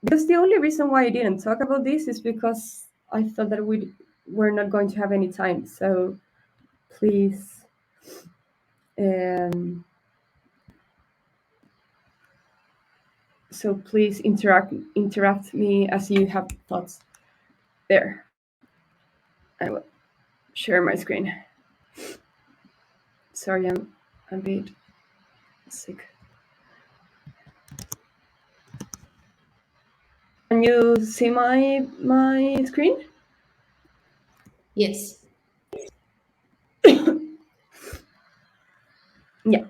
because the only reason why I didn't talk about this is because I thought that we were not going to have any time. So please, interrupt me as you have thoughts. There, I will share my screen. Sorry, I'm a bit sick. Can you see my screen? Yes. Yeah.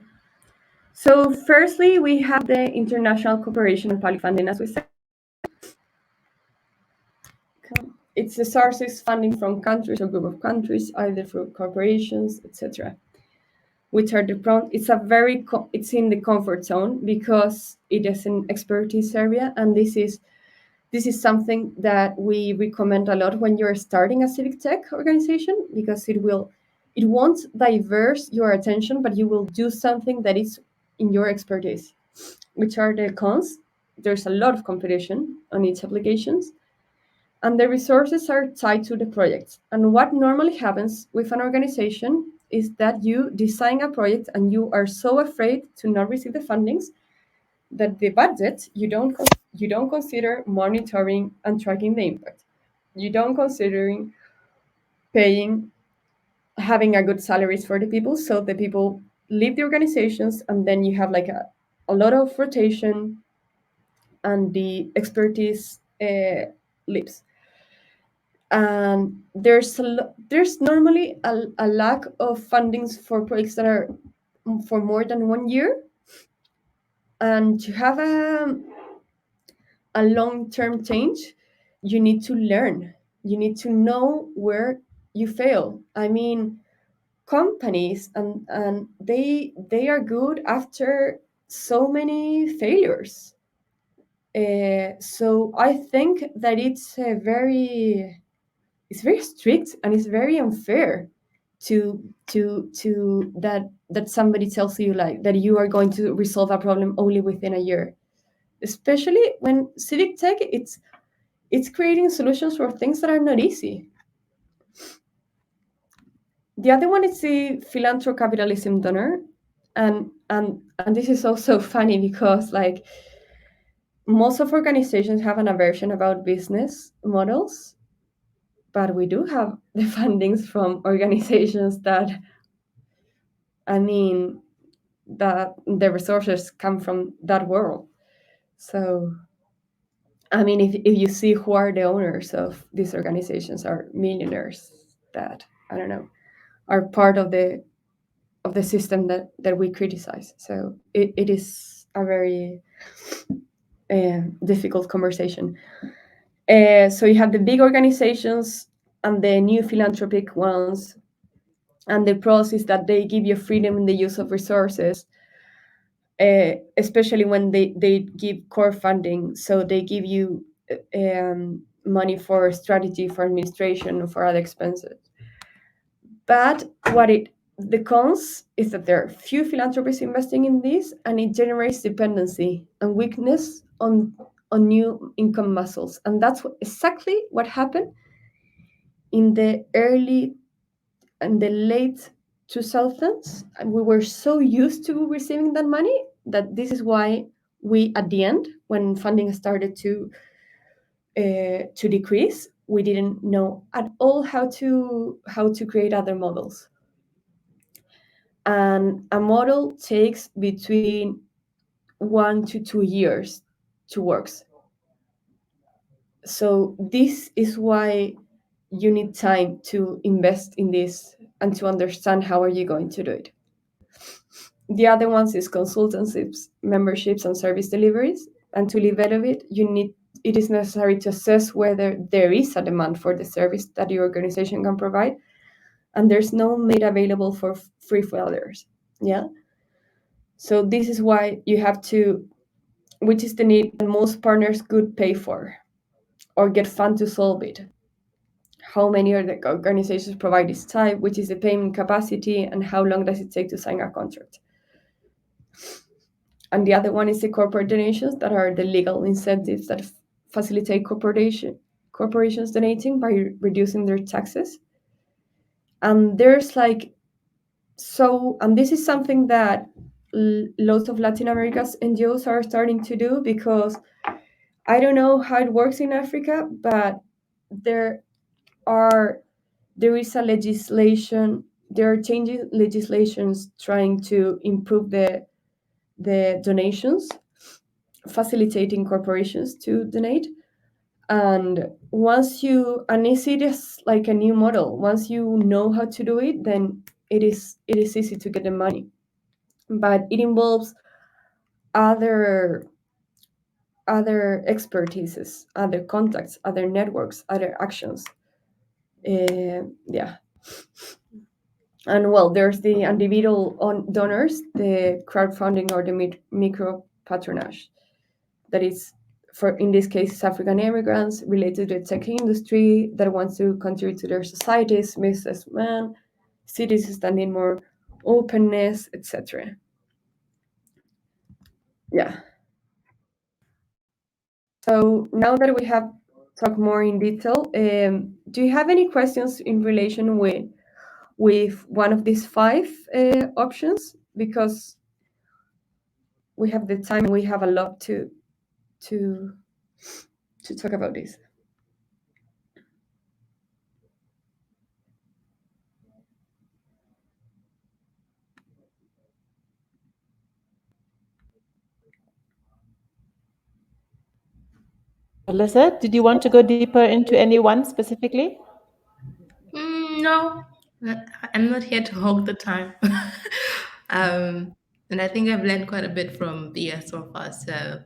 So firstly, we have the international cooperation and public funding, as we said. It's the sources funding from countries or group of countries, either through corporations, etc. Which are the it's a very it's in the comfort zone because it is an expertise area, and this is something that we recommend a lot when you're starting a civic tech organization, because it won't diverse your attention, but you will do something that is in your expertise. Which are the cons? There's a lot of competition on each applications, and the resources are tied to the project. And what normally happens with an organization is that you design a project and you are so afraid to not receive the fundings that the budget you don't consider monitoring and tracking the impact. You don't considering paying having a good salaries for the people, so the people leave the organizations, and then you have like a lot of rotation, and the expertise leaves. And there's normally a lack of fundings for projects that are for more than 1 year, and to have a long-term change, you need to learn. You need to know where you fail. I mean, companies and they are good after so many failures. So I think that it's very strict, and it's very unfair to that somebody tells you like that you are going to resolve a problem only within a year, especially when civic tech it's creating solutions for things that are not easy. The other one is the philanthrocapitalism donor, and this is also funny because like most of organizations have an aversion about business models, but we do have the fundings from organizations that, I mean, that the resources come from that world. So I mean, if you see who are the owners of these organizations are millionaires that, I don't know, are part of the system that we criticize. So it is a very difficult conversation. So you have the big organizations and the new philanthropic ones, and the pros is that they give you freedom in the use of resources, especially when they give core funding. So they give you money for strategy, for administration, for other expenses. But the cons is that there are few philanthropists investing in this, and it generates dependency and weakness on new income muscles. And that's exactly what happened in the early and the late 2000s. And we were so used to receiving that money that this is why we, at the end, when funding started to decrease, we didn't know at all how to create other models. And a model takes between 1 to 2 years to work. So this is why you need time to invest in this and to understand how are you going to do it. The other ones is consultancies, memberships, and service deliveries. And to develop it, it is necessary to assess whether there is a demand for the service that your organization can provide, and there's no made available for free for others. Yeah. So this is why you have to, which is the need that most partners could pay for or get fund to solve it. How many are the organizations provide this type, which is the payment capacity, and how long does it take to sign a contract? And the other one is the corporate donations, that are the legal incentives that facilitate corporations donating by reducing their taxes. And there's like, so, and this is something that lots of Latin America's NGOs are starting to do, because I don't know how it works in Africa, but there is a legislation, there are changing legislations trying to improve the donations, facilitating corporations to donate. And it is like a new model. Once you know how to do it, then it is easy to get the money. but it involves other expertises, other contacts, other networks, other actions. Yeah. And well, there's the individual donors, the crowdfunding, or the micro patronage. That is, for in this case, African immigrants related to the tech industry that wants to contribute to their societies, businessmen, cities standing more openness, etc. Yeah. So now that we have talked more in detail, do you have any questions in relation with one of these five options? Because we have the time and we have a lot to to talk about this. Alyssa, did you want to go deeper into any one specifically? No, I'm not here to hog the time. And I think I've learned quite a bit from Bia so far. So,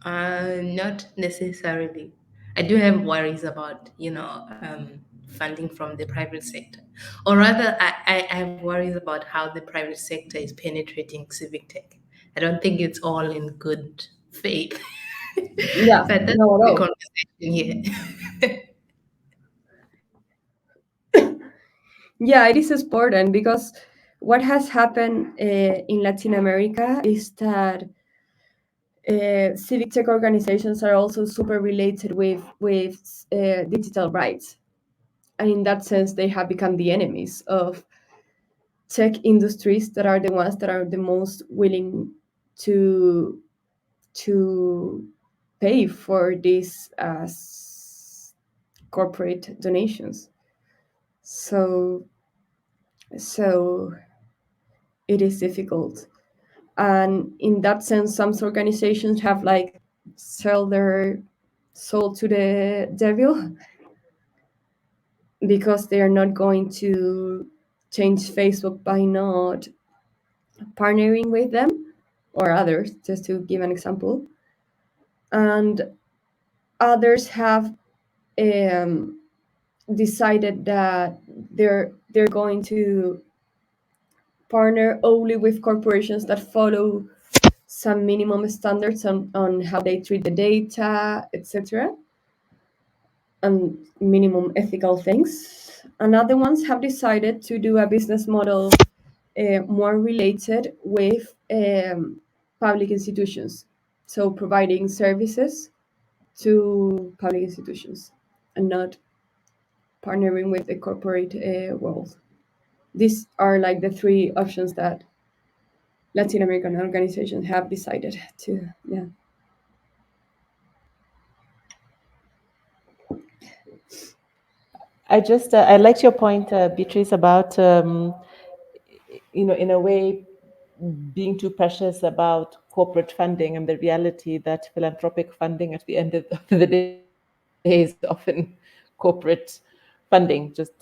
not necessarily. I do have worries about, funding from the private sector, or rather, I have worries about how the private sector is penetrating civic tech. I don't think it's all in good faith. Yeah, But that's no, at the all. conversation here. Yeah, it is important because what has happened in Latin America is that civic tech organizations are also super related with digital rights, and in that sense, they have become the enemies of tech industries that are the ones that are the most willing to to pay for these corporate donations. So so it is difficult, and in that sense, some organizations have like sell their soul to the devil because they are not going to change Facebook by not partnering with them or others, just to give an example. And others have um, decided that they're going to partner only with corporations that follow some minimum standards on how they treat the data, etc., and minimum ethical things. And other ones have decided to do a business model more related with public institutions, so providing services to public institutions and not partnering with the corporate world. These are like the three options that Latin American organizations have decided to. Yeah. I liked your point, Beatrice, about in a way, being too precious about corporate funding and the reality that philanthropic funding at the end of the day is often corporate funding, just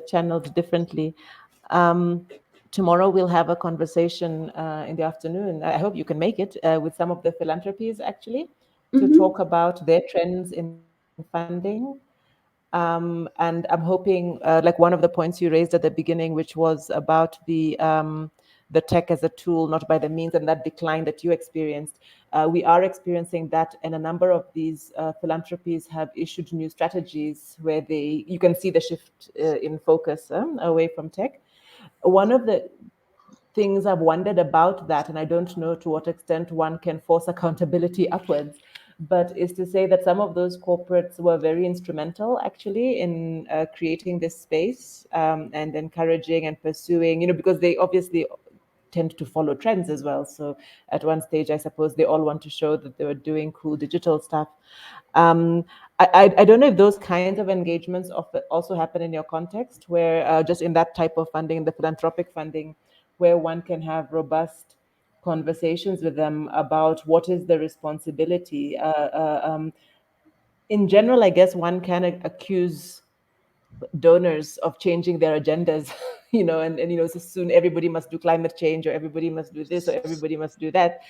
channeled differently. Tomorrow we'll have a conversation in the afternoon. I hope you can make it with some of the philanthropies actually to Mm-hmm. talk about their trends in funding. And I'm hoping, like one of the points you raised at the beginning, which was about the tech as a tool, not by the means, and that decline that you experienced. We are experiencing that, and a number of these philanthropies have issued new strategies where you can see the shift in focus away from tech. One of the things I've wondered about that, and I don't know to what extent one can force accountability upwards, but is to say that some of those corporates were very instrumental actually in creating this space and encouraging and pursuing, because they obviously tend to follow trends as well. So at one stage, I suppose they all want to show that they were doing cool digital stuff. Um, I don't know if those kinds of engagements also happen in your context, where just in that type of funding, the philanthropic funding, where one can have robust conversations with them about what is the responsibility. In general, I guess one can accuse donors of changing their agendas, so soon everybody must do climate change, or everybody must do this, or everybody must do that.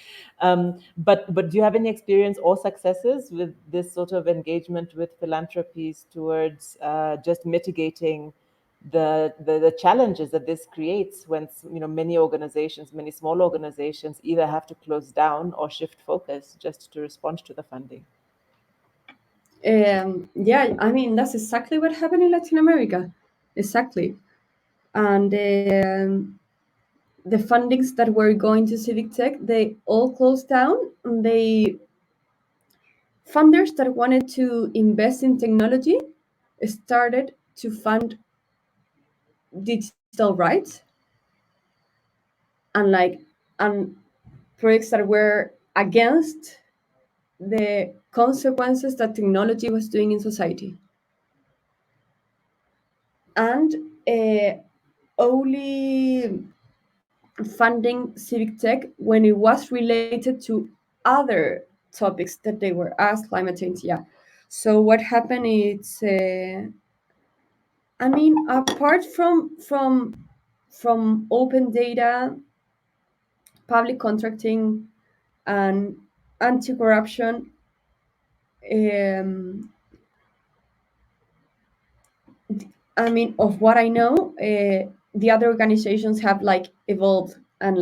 But do you have any experience or successes with this sort of engagement with philanthropies towards just mitigating the challenges that this creates when many organizations, many small organizations, either have to close down or shift focus just to respond to the funding? Yeah, I mean, that's exactly what happened in Latin America. Exactly. And the fundings that were going to civic tech, they all closed down. And they funders that wanted to invest in technology started to fund digital rights, and projects that were against the consequences that technology was doing in society. And only funding civic tech when it was related to other topics that they were asked, climate change. Yeah. So what happened is, I mean, apart from open data, public contracting, and anti-corruption, um, I mean, of what I know, the other organizations have like evolved and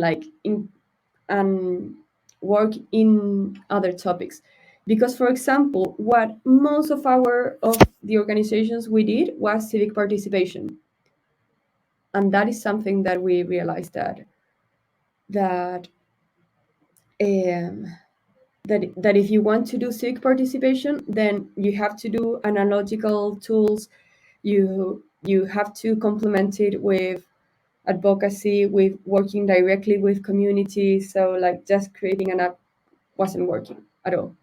and work in other topics. Because, for example, what most of the organizations we did was civic participation, and that is something that we realized that um, that if you want to do civic participation, then you have to do analogical tools. You have to complement it with advocacy, with working directly with communities. So like just creating an app wasn't working at all.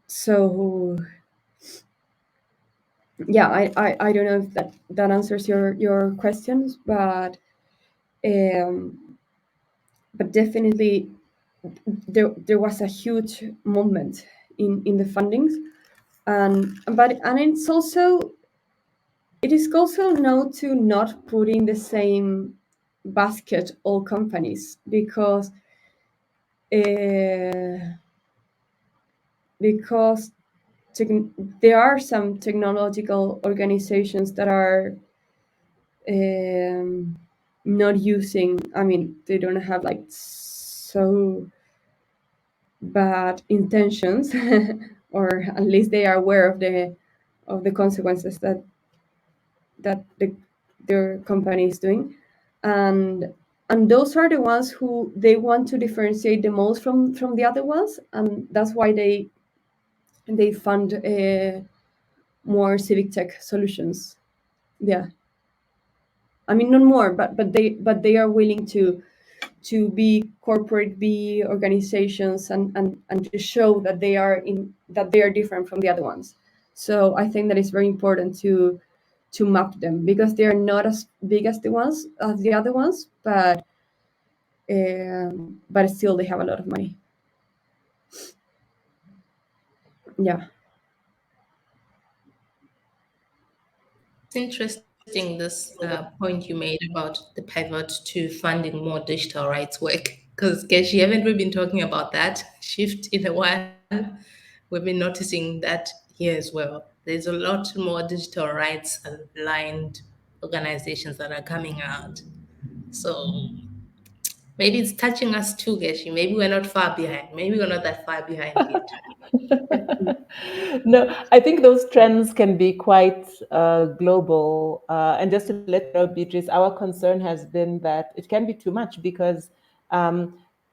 So yeah, I don't know if that answers your questions, um, but definitely there was a huge movement in the fundings, and it is also known to not put in the same basket all companies, uh, because there are some technological organizations that are um, not using. I mean, they don't have like so bad intentions, or at least they are aware of the consequences that their company is doing, and those are the ones who they want to differentiate the most from the other ones, and that's why they fund more civic tech solutions. Yeah, I mean, not more, but they are willing to be corporate, be organizations, and to show that they are different from the other ones. So I think that it's very important to map them, because they are not as big as the other ones, but still they have a lot of money. Yeah. It's interesting this point you made about the pivot to funding more digital rights work. Because, guess you haven't really been talking about that shift in a while. We've been noticing that here as well. There's a lot more digital rights aligned organizations that are coming out. So maybe it's touching us too, Geshi. Maybe we're not far behind. Maybe we're not that far behind yet. No, I think those trends can be quite global. And just to let you know, Beatrice, our concern has been that it can be too much because,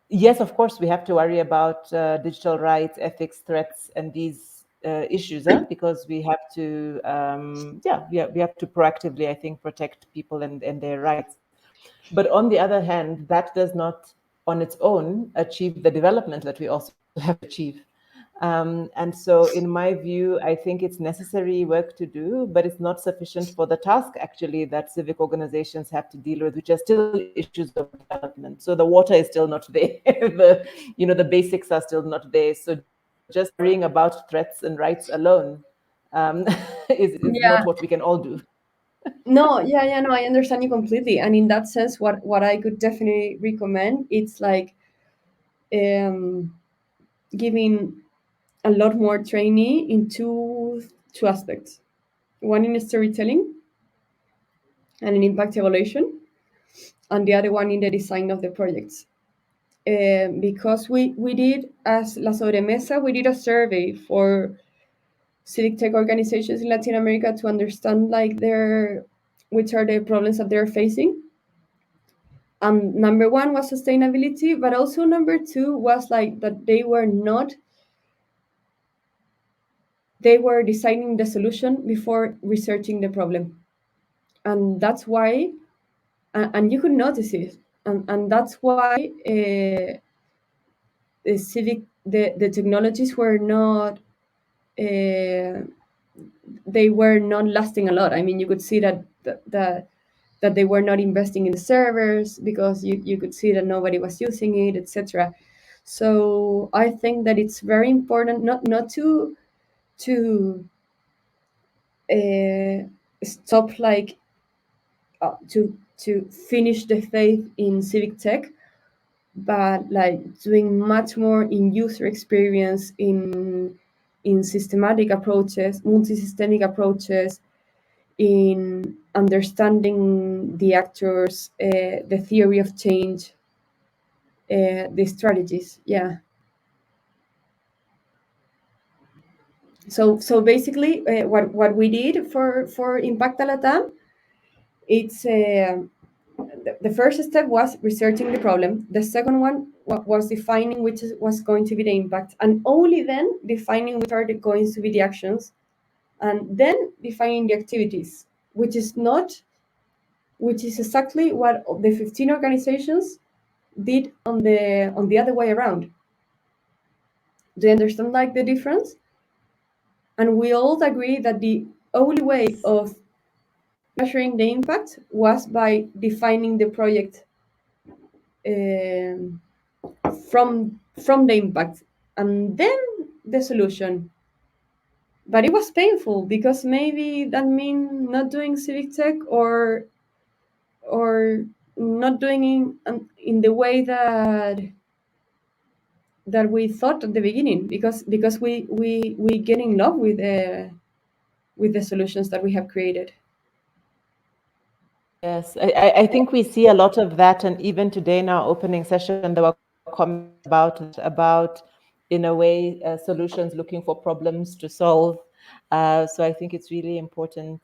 yes, of course, we have to worry about digital rights, ethics, threats, and these issues, because we have to, we have to proactively, I think, protect people and their rights. But on the other hand, that does not on its own achieve the development that we also have to achieve. And so in my view, I think it's necessary work to do, but it's not sufficient for the task actually that civic organizations have to deal with, which are still issues of development. So the water is still not there. The basics are still not there. So just worrying about threats and rights alone is Yeah. not what we can all do. No, yeah, no, I understand you completely. And in that sense, what I could definitely recommend, it's like um, giving a lot more training in two aspects. One in storytelling and in impact evaluation, and the other one in the design of the projects. Because we did, as La Sobremesa, we did a survey for civic tech organizations in Latin America to understand like which are the problems that they're facing. Number one was sustainability, but also number two was like that they were designing the solution before researching the problem, and that's why, and you could notice it, and that's why the technologies were not. Uh, they were not lasting a lot. I mean, you could see that they were not investing in the servers because you could see that nobody was using it, etc. So I think that it's very important not to uh, stop like to finish the faith in civic tech, but like doing much more in user experience, in systematic approaches, multi-systemic approaches, in understanding the actors, the theory of change, the strategies. Yeah. So basically, what we did for Impacta Latam, it's the first step was researching the problem. The second one was defining was going to be the impact, and only then defining which are going to be the actions, and then defining the activities, which is exactly what the 15 organizations did on the other way around. Do you understand like the difference? And we all agree that the only way of measuring the impact was by defining the project um, from the impact and then the solution. But it was painful because maybe that means not doing civic tech, or not doing in the way that we thought at the beginning, because we get in love with the solutions that we have created. Yes, I think we see a lot of that, and even today in our opening session, there were comments about in a way, solutions looking for problems to solve. So I think it's really important,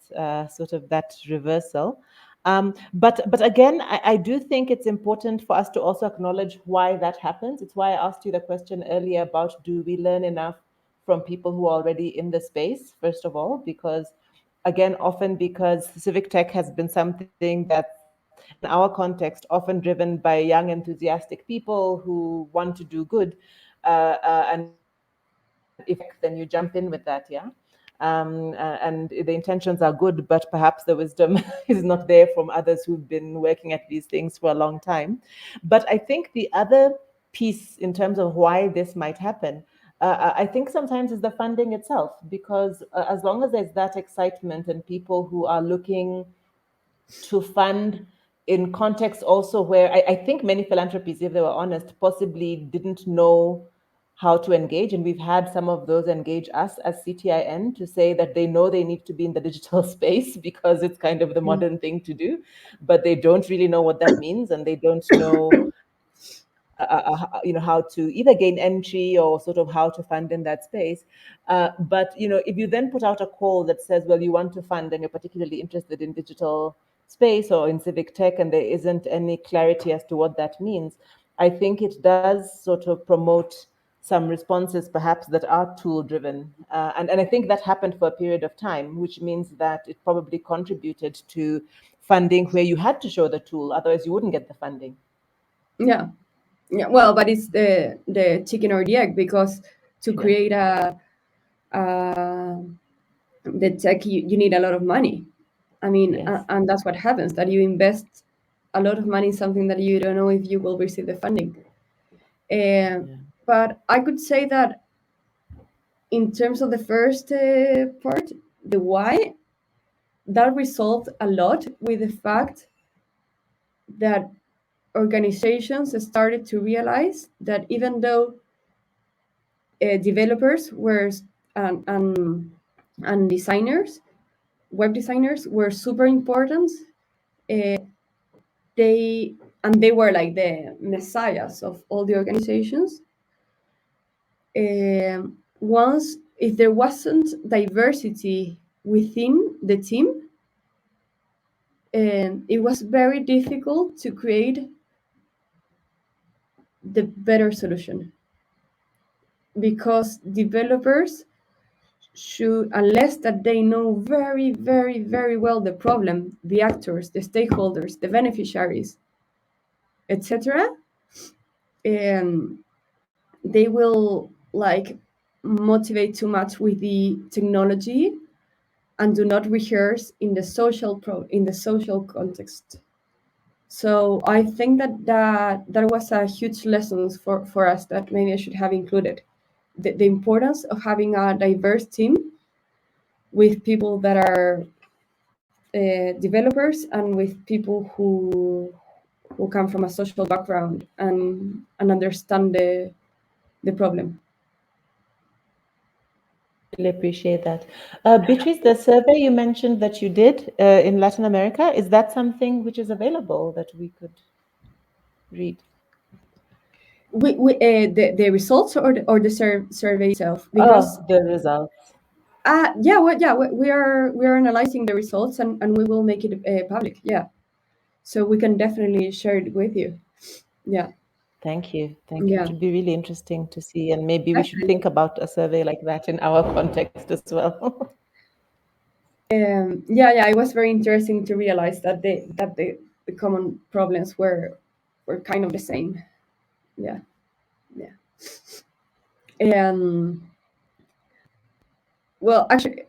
sort of that reversal. But again, I do think it's important for us to also acknowledge why that happens. It's why I asked you the question earlier about, do we learn enough from people who are already in the space, first of all, because again, often because civic tech has been something that's in our context often driven by young enthusiastic people who want to do good, and if then you jump in with that, yeah. And the intentions are good, but perhaps the wisdom is not there from others who've been working at these things for a long time. But I think the other piece in terms of why this might happen, I think sometimes is the funding itself, because as long as there's that excitement and people who are looking to fund in context also where I think many philanthropies, if they were honest, possibly didn't know how to engage. And we've had some of those engage us as CTIN to say that they know they need to be in the digital space because it's kind of the modern thing to do, but they don't really know what that means, and they don't know how to either gain entry or sort of how to fund in that space. But if you then put out a call that says, well, you want to fund and you're particularly interested in digital space or in civic tech, and there isn't any clarity as to what that means, I think it does sort of promote some responses perhaps that are tool driven, and I think that happened for a period of time, which means that it probably contributed to funding where you had to show the tool, otherwise you wouldn't get the funding. Yeah. Yeah, well, but it's the chicken or the egg, because to Yeah. create a the tech, you need a lot of money. I mean, Yes. and that's what happens, that you invest a lot of money in something that you don't know if you will receive the funding. Uh, Yeah. but I could say that in terms of the first part, the why, that resolved a lot with the fact that organizations started to realize that even though developers were and designers, web designers were super important, uh, they were like the messiahs of all the organizations. Once, if there wasn't diversity within the team, it was very difficult to create the better solution, because developers should, unless that they know very, very, very well the problem, the actors, the stakeholders, the beneficiaries, etc., they will like motivate too much with the technology and do not rehearse in the in the social context. So I think that was a huge lesson for us that maybe I should have included the importance of having a diverse team with people that are developers and with people who come from a social background and understand the problem. Really appreciate that. Beatrice, the survey you mentioned that you did in Latin America, is that something which is available that we could read? The results or the survey itself, because Oh, the results. yeah, we are analyzing the results and we will make it public. Yeah, so we can definitely share it with you. Yeah, Thank you. Thank you. It yeah, would be really interesting to see, and maybe we should definitely. think about a survey like that in our context as well. Yeah, it was very interesting to realize that the common problems were kind of the same. Yeah, yeah. Well, actually,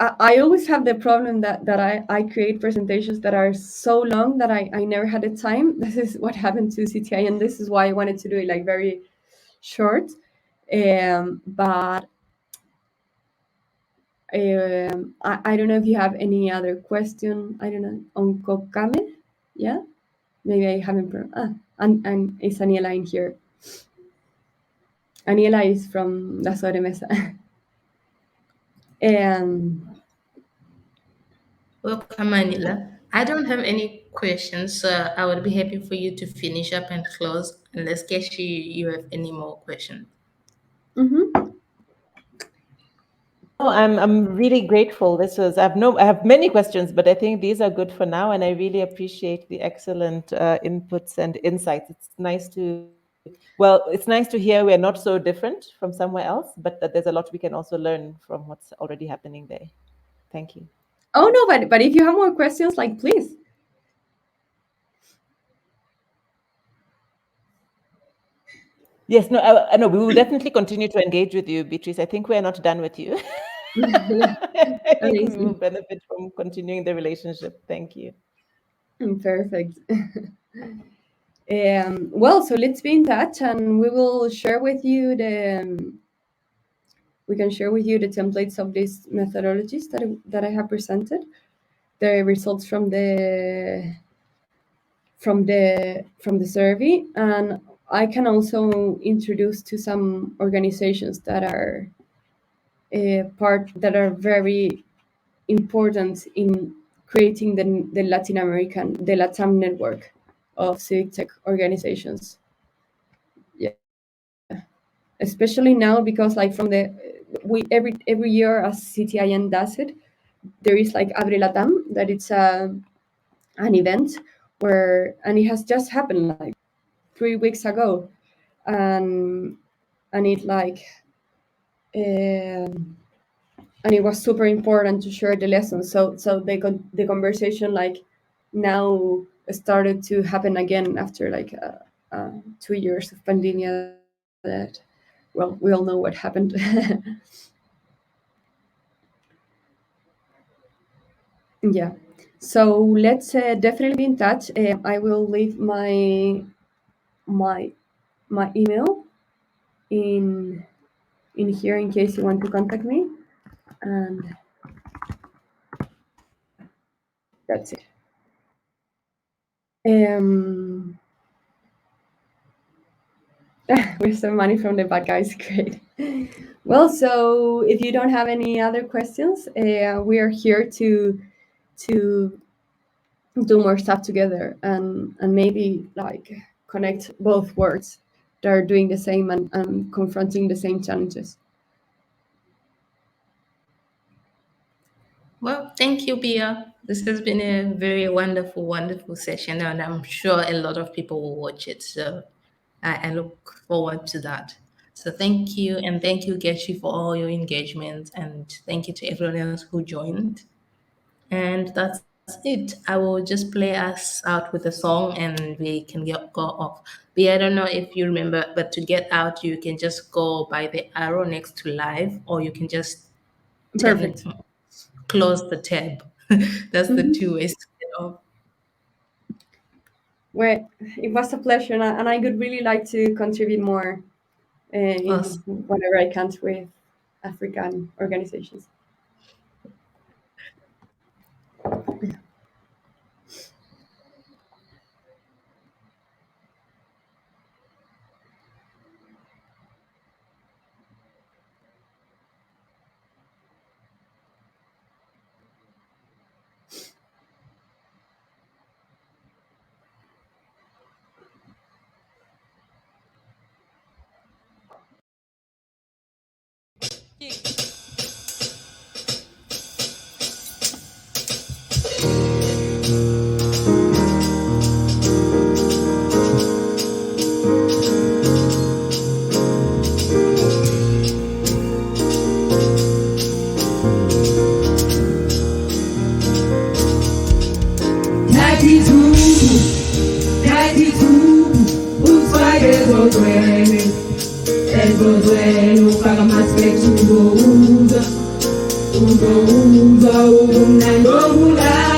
I always have the problem that I create presentations that are so long that I never had the time. This is what happened to CTI, and this is why I wanted to do it like very short. But I don't know if you have any other question. I don't know on Kokame. Yeah, maybe I haven't. And it's Aniela in here. Aniela is from La Sobremesa. um, Welcome, Manila. I don't have any questions, so I would be happy for you to finish up and close, unless Keshi, you have any more questions. mhm. No, I'm really grateful. I have many questions, but I think these are good for now, and I really appreciate the excellent inputs and insights. It's nice to hear we're not so different from somewhere else, but that there's a lot we can also learn from what's already happening there. Thank you. Oh no, but if you have more questions, like please. Yes, no, I know we will definitely continue to engage with you, Beatrice. I think we're not done with you. I think we will Amazing. benefit from continuing the relationship. Thank you. Perfect. Well, so let's be in touch, and we will share with you we can share with you the templates of these methodologies that I have presented, the results from the survey, and I can also introduce to some organizations that are that are very important in creating the Latam network of civic tech organizations. Yeah, especially now because like from the we every year as CTIN does it, there is like Abre Latam, that it's an event where, and it has just happened like 3 weeks ago, and it like um and it was super important to share the lessons. So the conversation like now started to happen again after like 2 years of pandemia. That, well, we all know what happened. Yeah. So let's definitely be in touch. I will leave my my email in here in case you want to contact me. And That's it. Um, Where's the money from the bad guys? Great. Well, so if you don't have any other questions, we are here to do more stuff together and maybe like connect both worlds that are doing the same and confronting the same challenges. Well, thank you, Bia. This has been a very wonderful, wonderful session, and I'm sure a lot of people will watch it. So I look forward to that. So thank you, and thank you, Getchi, for all your engagement, and thank you to everyone else who joined. And that's it. I will just play us out with a song, and we can go off. Bia, I don't know if you remember, but to get out, you can just go by the arrow next to live, or you can just Perfect. close the tab. That's the two ways to get off. Well, it was a pleasure, and I would really like to contribute more in Awesome. whatever I can with African organizations. Uza, uza, uza, uza, uza, uza,